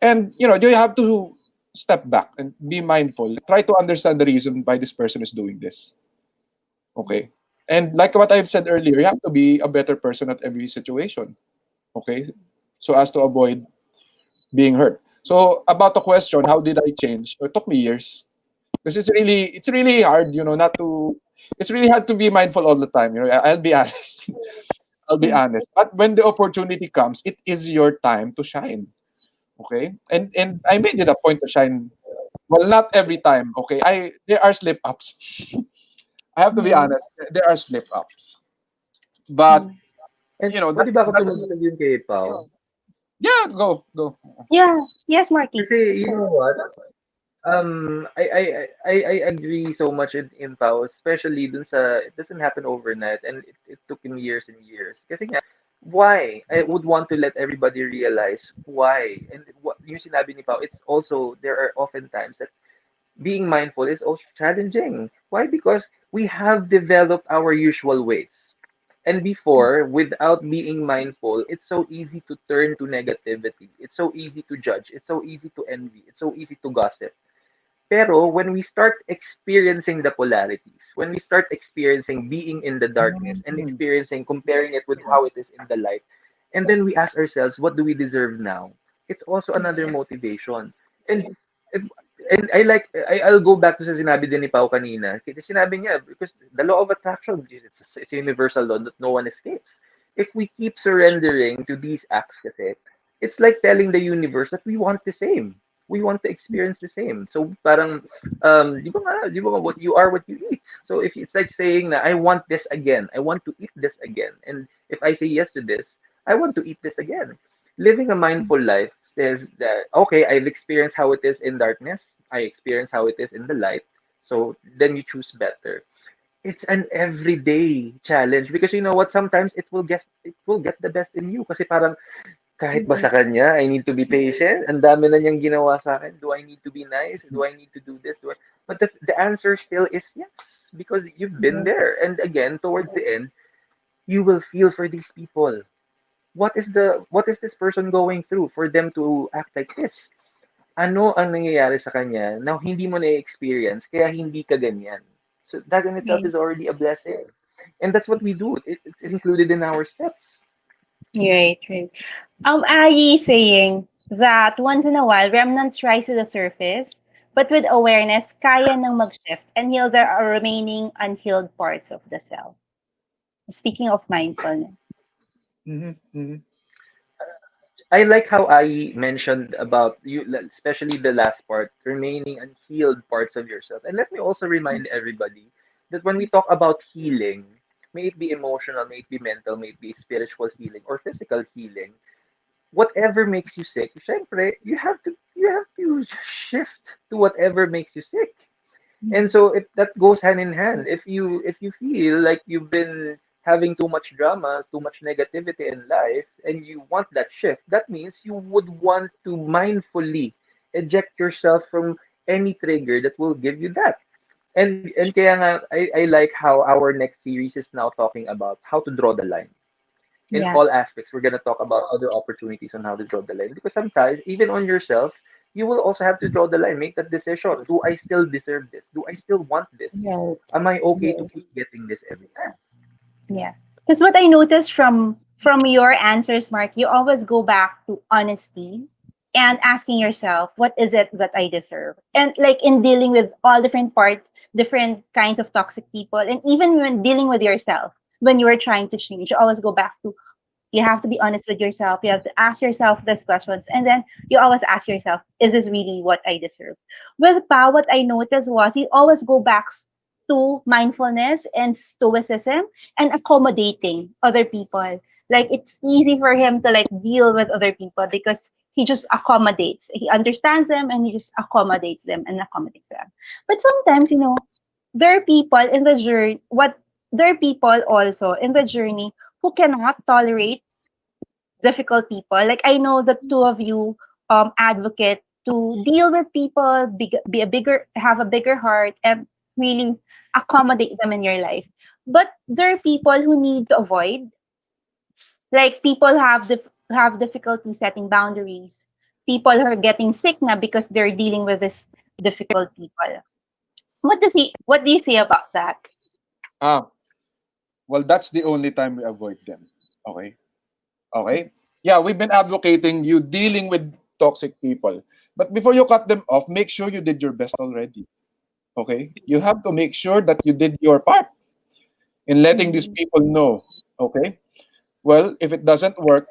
and you have to step back and be mindful. Try to understand the reason why this person is doing this. Okay. And like what I've said earlier, you have to be a better person at every situation. Okay. So as to avoid being hurt. So about the question, how did I change? It took me years. Because it's really hard, not to it's really hard to be mindful all the time. I'll be honest. I'll be Yeah. honest. But when the opportunity comes, it is your time to shine. Okay? And I made it a point to shine. Well, not every time, okay? There are slip ups. I have to be Mhm. honest. There are slip ups. But Mhm. And pwede that's ba ako that's tumagdag yun kay Pao? yeah, go. Yeah. Yes, Marky. Kasi you know what? I agree so much in Pao, especially dun sa, it doesn't happen overnight and it took him years and years. Kasi nga, why? I would want to let everybody realize why. And what yung sinabi ni Pao, it's also, there are often times that being mindful is also challenging. Why? Because we have developed our usual ways. And before, without being mindful, it's so easy to turn to negativity. It's so easy to judge. It's so easy to envy. It's so easy to gossip. Pero when we start experiencing the polarities, when we start experiencing being in the darkness and Mhm. experiencing comparing it with how it is in the light, and then we ask ourselves, what do we deserve now? It's also another motivation. And I'll go back to sa sinabi din ni Pao kanina. Kasi sinabi niya, because the law of attraction, it's a universal law that no one escapes. If we keep surrendering to these acts kasi, it's like telling the universe that we want the same. We want to experience the same. So parang di ba nga, what you are what you eat. So if it's like saying na I want this again, I want to eat this again. And if I say yes to this, I want to eat this again. Living a mindful life says that okay, I've experienced how it is in darkness. I experienced how it is in the light. So then you choose better. It's an everyday challenge because you know what, sometimes it will get the best in you kasi parang kahit ba sa Mhm. kanya, I need to be patient. Ang dami na niyang ginawa sa akin. Do I need to be nice? Do I need to do this? But the answer still is yes, because you've been Mhm. there. And again, towards the end, you will feel for these people. What is this person going through for them to act like this? Ano ang nangyayari sa kanya na hindi mo na-experience kaya hindi ka ganyan? So that in itself Right. is already a blessing. And that's what we do. It's included in our steps. Right. Right. Ayi saying that once in a while, remnants rise to the surface, but with awareness, kaya nang mag-shift and heal the remaining unhealed parts of the self. Speaking of mindfulness. Mhm. Mhm. I like how I mentioned about you, especially the last part, remaining unhealed parts of yourself. And let me also remind everybody that when we talk about healing, may it be emotional, may it be mental, may it be spiritual healing or physical healing, whatever makes you sick, syempre, you have to shift to whatever makes you sick. And Mhm. so if that goes hand in hand, if you feel like you've been having too much drama, too much negativity in life, and you want that shift, that means you would want to mindfully eject yourself from any trigger that will give you that. And kaya nga, I like how our next series is now talking about how to draw the line in Yeah. all aspects. We're going to talk about other opportunities on how to draw the line. Because sometimes, even on yourself, you will also have to draw the line, make that decision. Do I still deserve this? Do I still want this? Right. Am I okay to Right. keep getting this every time? Yeah. Because what I noticed from your answers, Mark, you always go back to honesty and asking yourself, what is it that I deserve? And like in dealing with all different parts, different kinds of toxic people, and even when dealing with yourself, when you are trying to change, you always go back to you have to be honest with yourself. You have to ask yourself these questions. And then you always ask yourself, is this really what I deserve? With Pa, what I noticed was he always go back to mindfulness and stoicism and accommodating other people. Like it's easy for him to like deal with other people because he just accommodates. He understands them and he just accommodates them and accommodates them. But sometimes, there are people in the journey what there are people also in the journey who cannot tolerate difficult people. Like I know the two of you advocate to deal with people, be a bigger, have a bigger heart, and really accommodate them in your life. But there are people who need to avoid. Like people have difficulty setting boundaries. People who are getting sick now because they're dealing with this difficult people. What do you say about that? Ah, well, that's the only time we avoid them. Okay. Okay. Yeah, we've been advocating you dealing with toxic people. But before you cut them off, make sure you did your best already. Okay. You have to make sure that you did your part in letting these Mm, people know. Okay. Well, if it doesn't work,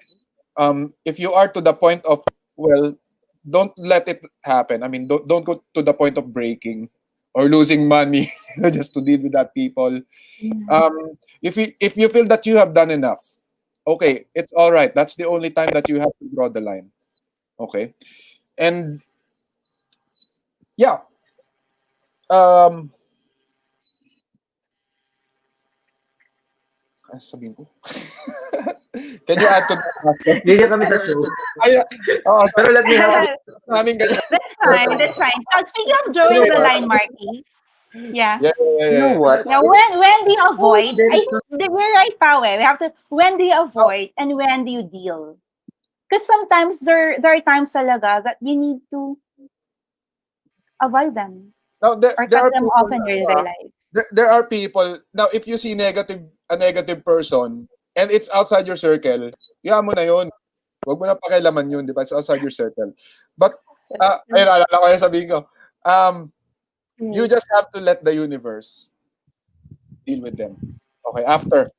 if you are to the point of, well, don't let it happen. I mean, don't go to the point of breaking or losing money just to deal with that people. yeah. If you feel that you have done enough, okay, it's all right. That's the only time that you have to draw the line. Okay, and yeah, um, sabihin ko. Can you add to that, Master? Ganyan kami sa show. Ay, oo, Pero let me have a namin ganyan. That's fine. That's fine. So speaking of you know drawing the what? line, Marky, yeah. Yeah, yeah, yeah, You know yeah. what? Now, when do you Oh, avoid? there I is think we're right, Pawe. We have to. When do you Now, avoid and when do you deal? Because sometimes there are times talaga that you need to avoid them now or there cut are them people off in their lives. there are people now if you see a negative person and it's outside your circle, yeah mo na yun. Huwag mo na pakialaman yun, di ba? It's outside your circle. But, ayun, alala ko yung sabihin ko. You Mm. just have to let the universe deal with them. Okay, after.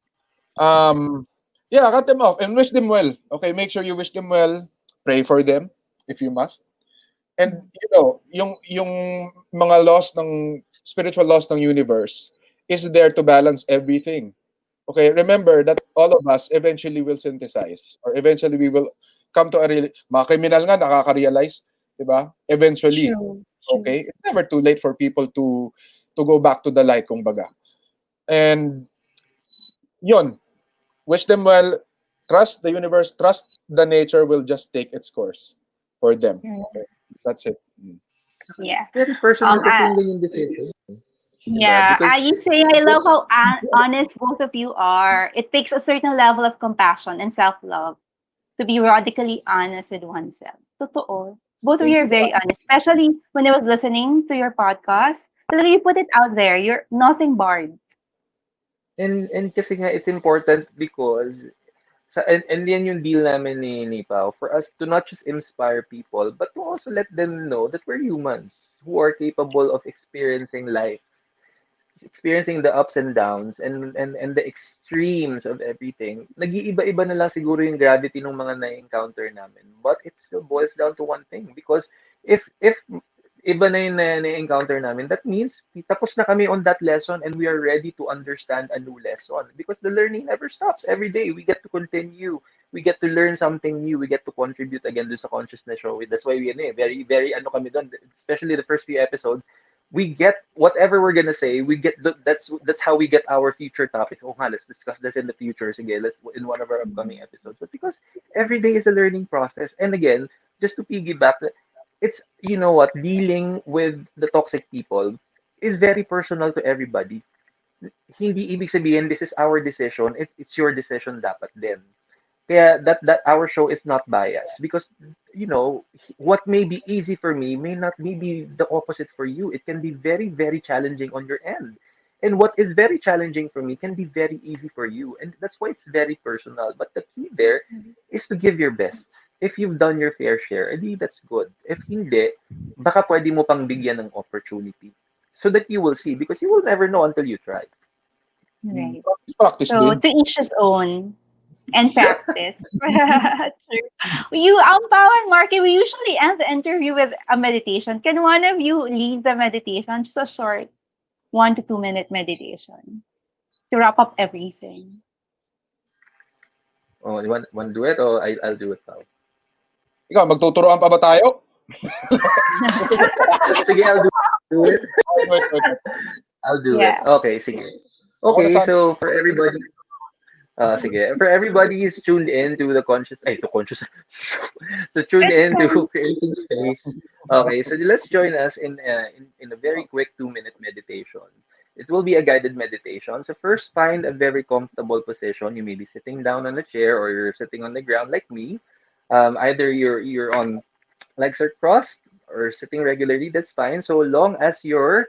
Um, yeah, cut them off and wish them well. Okay, make sure you wish them well. Pray for them if you must. And yung mga laws ng spiritual laws ng universe is there to balance everything. Okay, remember that all of us eventually will synthesize or eventually we will come to a real mga criminal nga nakaka-realize, 'di ba? Eventually. True. True. Okay? It's never too late for people to go back to the light kumbaga. And yon, wish them well, trust the universe, trust the nature will just take its course for them. Mm. Okay? That's it. Mm. Yeah. very personal kasi I, yung ganyan decision. Diba? yeah. Because I say I love how honest both of you are. It takes a certain level of compassion and self love to be radically honest with oneself. Totoo. Both of Thank you are you. very honest, especially when I was listening to your podcast. Talaga you put it out there. You're nothing barred. and kasi nga it's important because and yan yung deal namin ni Pao for us to not just inspire people but to also let them know that we're humans who are capable of experiencing the ups and downs and the extremes of everything. Nag-iiba-iba na lang siguro yung gravity ng mga na-encounter namin. But it still boils down to one thing. Because if iba na yung na-encounter namin, that means tapos na kami on that lesson and we are ready to understand a new lesson. Because the learning never stops. Every day, we get to continue. We get to learn something new. We get to contribute again to sa consciousness show. That's why we very, very, ano kami doon, especially the first few episodes, we get whatever we're gonna say. We get that's how we get our future topic. Oh, let's discuss this in the future. Again, let's in one of our upcoming episodes. But because every day is a learning process, and again, just to piggyback, it's you know what dealing with the toxic people is very personal to everybody. Hindi ibig sabihin this is our decision. It's your decision dapat din. Kaya that our show is not biased because you know what may be easy for me may not be the opposite for you. It can be very challenging on your end. And what is very challenging for me can be very easy for you. And that's why it's very personal. But the key there is to give your best. If you've done your fair share, edi that's good. If hindi, baka pwede mo pang bigyan ng opportunity. So that you will see because you will never know until you try. Right. Practice, practice So din. to each his own and practice. True. Pao and Marky, we usually end the interview with a meditation. Can one of you lead the meditation? Just a short 1 to 2 minute meditation to wrap up everything. Oh, you want to do it or I'll do it now? Ikaw, magtuturoan pa ba tayo? Sige, I'll do it. Wait, wait, wait. I'll do it. Yeah. Okay, sige. Ako na Okay, sana. so for everybody, sige. For everybody who's tuned in to the conscious, ay, to conscious. So tuned It's in fun. to creating space. Okay, so let's join us in a very quick 2 minute meditation. It will be a guided meditation. So first, find a very comfortable position. You may be sitting down on a chair or you're sitting on the ground like me. Either you're on legs are crossed or sitting regularly, that's fine. So long as your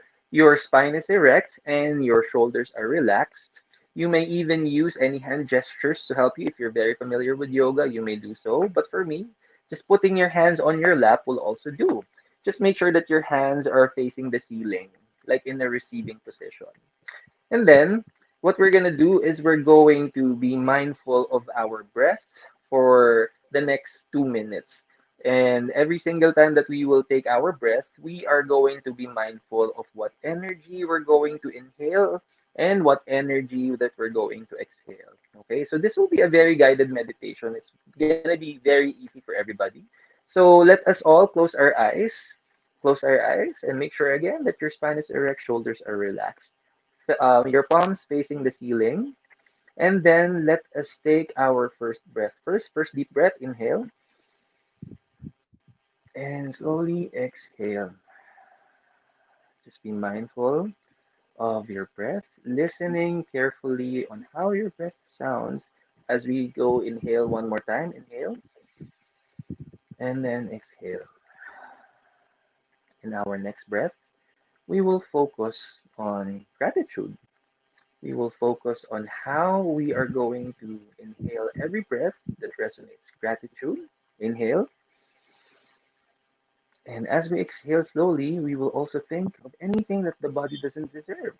spine is erect and your shoulders are relaxed. You may even use any hand gestures to help you. If you're very familiar with yoga, you may do so. But for me, just putting your hands on your lap will also do. Just make sure that your hands are facing the ceiling, like in a receiving position. And then what we're going to do is we're going to be mindful of our breath for the next 2 minutes. And every single time that we will take our breath, we are going to be mindful of what energy we're going to inhale and what energy that we're going to exhale. Okay, so this will be a very guided meditation. It's going to be very easy for everybody. So let us all close our eyes, and make sure again that your spine is erect, shoulders are relaxed, your palms facing the ceiling. And then let us take our first breath. First deep breath, inhale, and slowly exhale. Just be mindful of your breath, listening carefully on how your breath sounds as we go inhale one more time. Inhale, and then exhale. In our next breath, we will focus on gratitude. We will focus on how we are going to inhale every breath that resonates. Gratitude, inhale. And as we exhale slowly, we will also think of anything that the body doesn't deserve.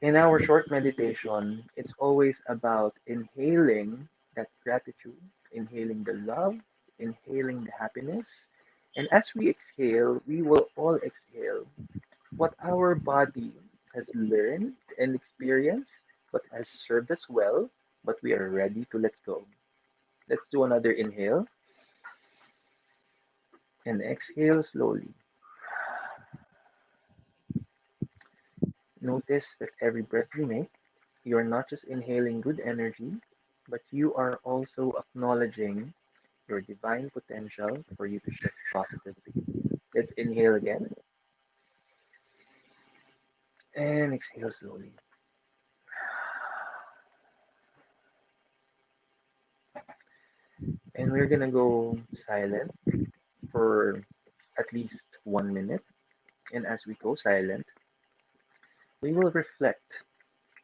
In our short meditation, it's always about inhaling that gratitude, inhaling the love, inhaling the happiness. And as we exhale, we will all exhale what our body has learned and experienced, what has served us well, but we are ready to let go. Let's do another inhale and exhale slowly. Notice that every breath you make, you are not just inhaling good energy, but you are also acknowledging your divine potential for you to shift positively. Let's inhale again and exhale slowly. And we're gonna go silent for at least 1 minute. And as we go silent, we will reflect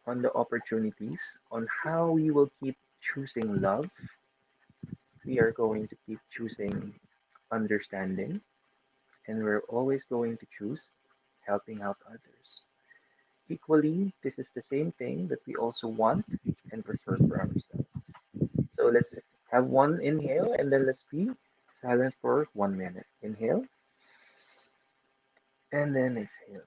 on the opportunities, on how we will keep choosing love. We are going to keep choosing understanding, and we're always going to choose helping out others. Equally, this is the same thing that we also want and prefer for ourselves. So let's have one inhale and then let's be silent for 1 minute. Inhale and then exhale.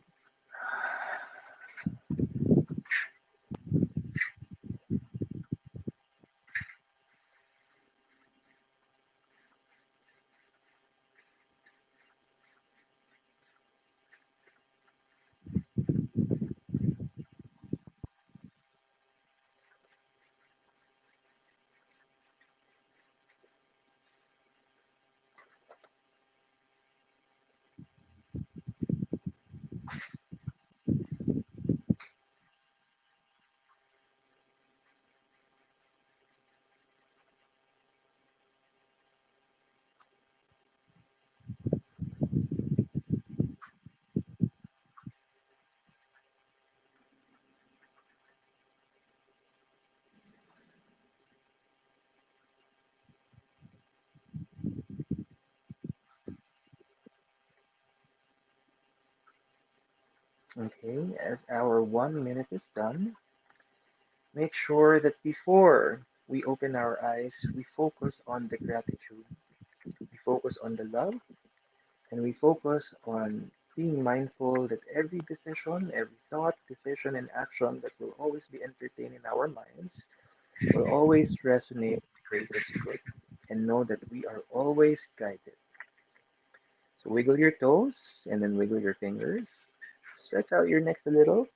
Okay, as our 1 minute is done, make sure that before we open our eyes, we focus on the gratitude, we focus on the love, and we focus on being mindful that every decision, every thought, decision, and action that will always be entertained in our minds will always resonate with greatest good. And know that we are always guided. So wiggle your toes and then wiggle your fingers. Stretch out your necks a little.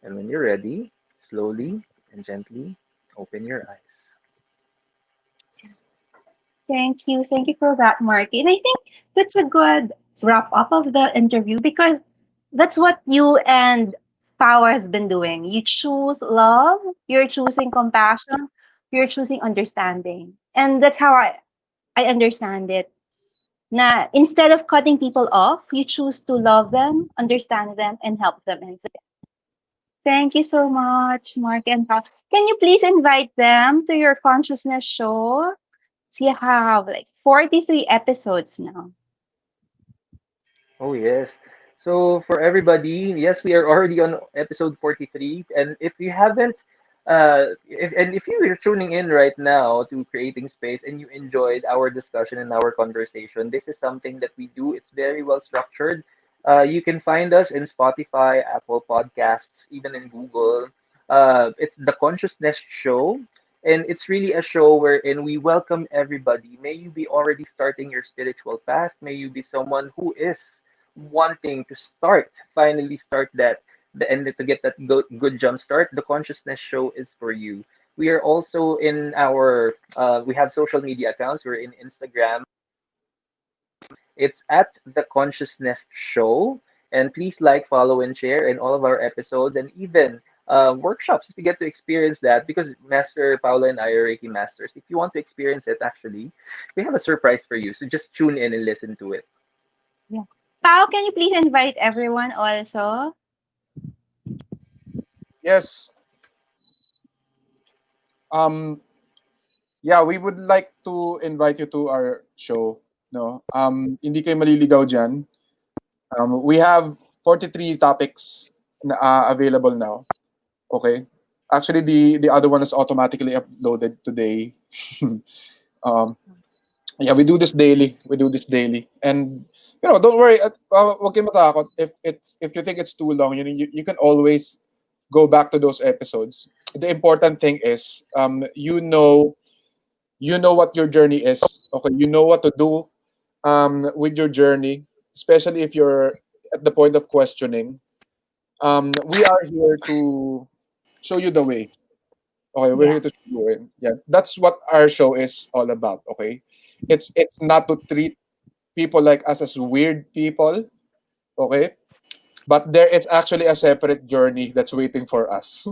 And when you're ready, slowly and gently open your eyes. Thank you. Thank you for that, Marky. And I think that's a good wrap up of the interview because that's what you and Power has been doing. You choose love, you're choosing compassion, you're choosing understanding. And that's how I understand it. Na instead of cutting people off, you choose to love them, understand them, and help them instead. Thank you so much, Mark and Pop. Can you please invite them to your consciousness show? So you have like 43 episodes now. Oh, yes. So, for everybody, yes, we are already on episode 43. And if you haven't, if you are tuning in right now to Creating Space and you enjoyed our discussion and our conversation, this is something that we do. It's very well structured. You can find us in Spotify, Apple Podcasts, even in Google. It's the Consciousness Show. And it's really a show wherein we welcome everybody. May you be already starting your spiritual path. May you be someone who is wanting to finally start that, and to get that good jump start, the Consciousness Show is for you. We are also in we have social media accounts. We're in Instagram. It's at the Consciousness Show. And please like, follow, and share in all of our episodes and even workshops if you get to experience that because Master Paula and I are Reiki Masters. If you want to experience it, actually, we have a surprise for you. So just tune in and listen to it. Yeah. Pao, can you please invite everyone also? Yes. Um, yeah, we would like to invite you to our show. No, hindi kayo maliligaw dyan. We have 43 topics na, available now. Okay. Actually, the other one is automatically uploaded today. um, yeah, we do this daily. We do this daily, and don't worry. Wag kayo matakot if you think it's too long. You can always go back to those episodes. The important thing is, you know what your journey is. Okay, you know what to do with your journey, especially if you're at the point of questioning. We are here to show you the way. Okay, we're Yeah. here to show you it. Yeah, that's what our show is all about. Okay, it's not to treat people like us as weird people. Okay, but there is actually a separate journey that's waiting for us to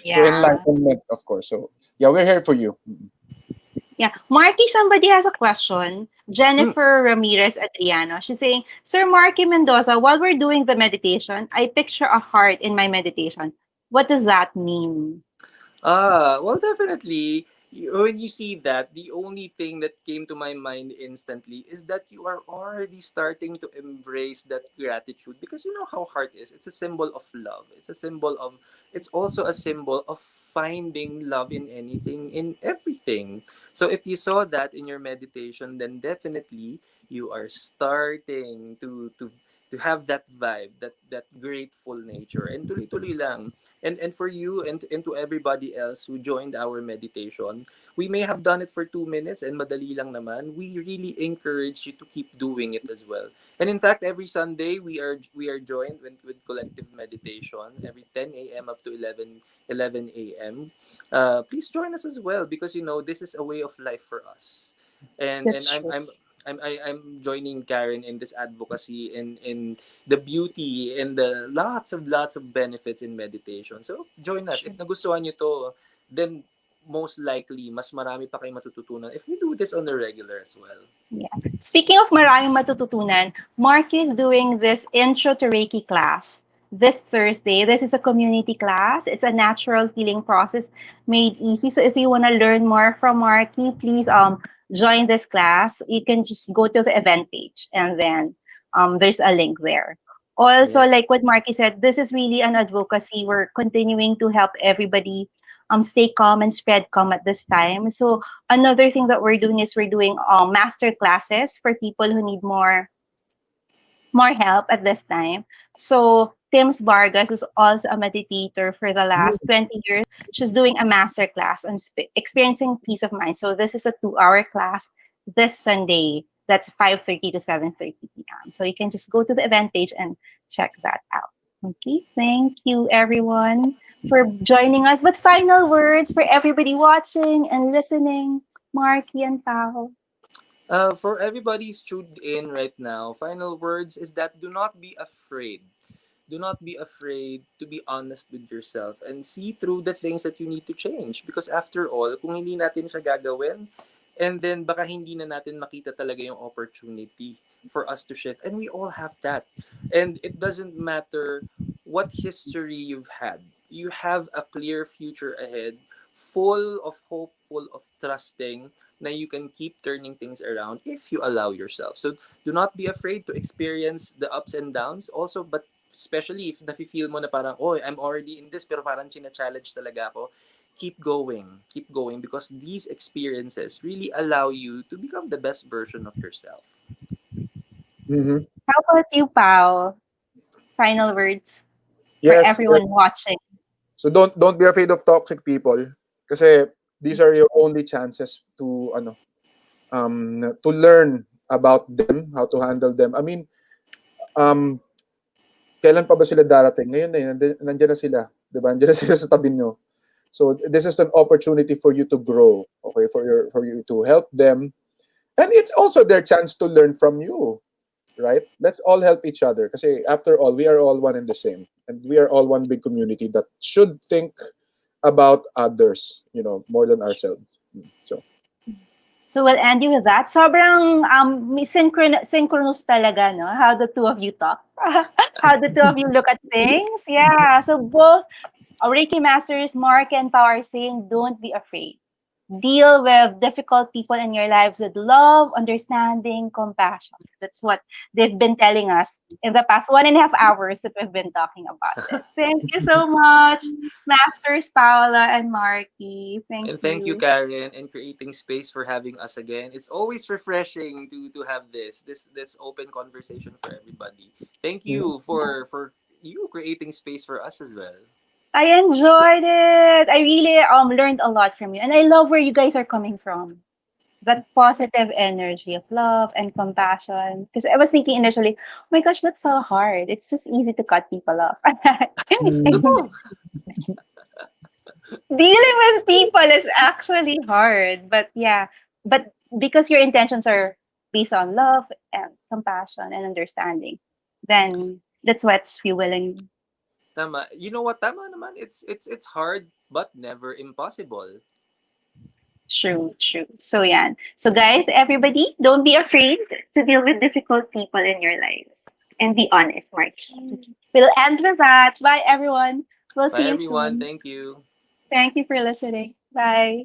Yeah. enlightenment, of course. So yeah, we're here for you. Yeah. Marky, somebody has a question. Mm. Jennifer Ramirez Adriano. She's saying, Sir Marky Mendoza, while we're doing the meditation, I picture a heart in my meditation. What does that mean? Well, definitely. When you see that, the only thing that came to my mind instantly is that you are already starting to embrace that gratitude because you know how heart is. It's a symbol of love. It's also a symbol of finding love in anything, in everything. So if you saw that in your meditation, then definitely you are starting to have that vibe, that grateful nature. And tuloy-tuloy lang. And for you and to everybody else who joined our meditation, we may have done it for 2 minutes and madali lang naman. We really encourage you to keep doing it as well. And in fact, every Sunday we are joined with collective meditation every 10 a.m. up to 11 a.m. Please join us as well because this is a way of life for us. And That's true. I'm joining Karen in this advocacy in the beauty and the lots of benefits in meditation. So join us. If True. nagustuhan niyo to, then most likely mas marami pa kayong matututunan if we do this on a regular as well. Yeah. Speaking of maraming matututunan, Mark is doing this Intro to Reiki class this Thursday. This is a community class. It's a natural healing process made easy. So if you want to learn more from Marky, please join this class. You can just go to the event page and then there's a link there. Also, Yes. like what Marky said, this is really an advocacy. We're continuing to help everybody stay calm and spread calm at this time. So another thing that we're doing is we're doing master classes for people who need more help at this time. So Tim's Vargas is also a meditator for the last 20 years. She's doing a master class on experiencing peace of mind. So this is a 2 hour class this Sunday. That's 5:30 to 7:30 p.m. So you can just go to the event page and check that out. Okay, thank you everyone for joining us. But final words for everybody watching and listening, Marky and Pao. For everybody who's tuned in right now, final words is that do not be afraid. Do not be afraid to be honest with yourself and see through the things that you need to change. Because after all, kung hindi natin siya gagawin, and then baka hindi na natin makita talaga yung opportunity for us to shift. And we all have that. And it doesn't matter what history you've had. You have a clear future ahead, full of hope, full of trusting na you can keep turning things around if you allow yourself. So do not be afraid to experience the ups and downs also, but especially if nafe-feel mo na parang, oh, I'm already in this pero parang china-challenge talaga ako, keep going because these experiences really allow you to become the best version of yourself. Mhm. How about you, Pao? Final words for Yes. everyone watching. So don't be afraid of toxic people kasi these are your only chances to to learn about them, how to handle them. I mean, um kailan pa ba sila darating? Ngayon na yun, nandiyan na sila, 'di ba? Nandiyan na sila sa tabi nyo. So this is an opportunity for you to grow, okay? For you to help them, and it's also their chance to learn from you, right? Let's all help each other kasi after all, we are all one and the same, and we are all one big community that should think about others, more than ourselves. So, So we'll end you with that. Sobrang may synchronous talaga, no? How the two of you talk. How the two of you look at things. Yeah. So both Reiki Masters, Mark and Pao are saying, don't be afraid. Deal with difficult people in your lives with love, understanding, compassion. That's what they've been telling us in the past 1.5 hours that we've been talking about this. Thank you so much, Masters Paula and Marky. Thank And thank you, you. Karen, and creating space for having us again. It's always refreshing to have this open conversation for everybody. Thank mhm. you for you creating space for us as well. I enjoyed it. I really learned a lot from you. And I love where you guys are coming from. That positive energy of love and compassion. Because I was thinking initially, oh my gosh, that's so hard. It's just easy to cut people off. Totoo. Dealing with people is actually hard. But yeah, but because your intentions are based on love and compassion and understanding, then that's what's fueling. Tama. You know what? Tama naman. It's hard but never impossible. True, true. So yeah. So guys, everybody, don't be afraid to deal with difficult people in your lives. And be honest, Mark. We'll end with that. Bye everyone. We'll Bye see you everyone. soon. Thank you. Thank you for listening. Bye.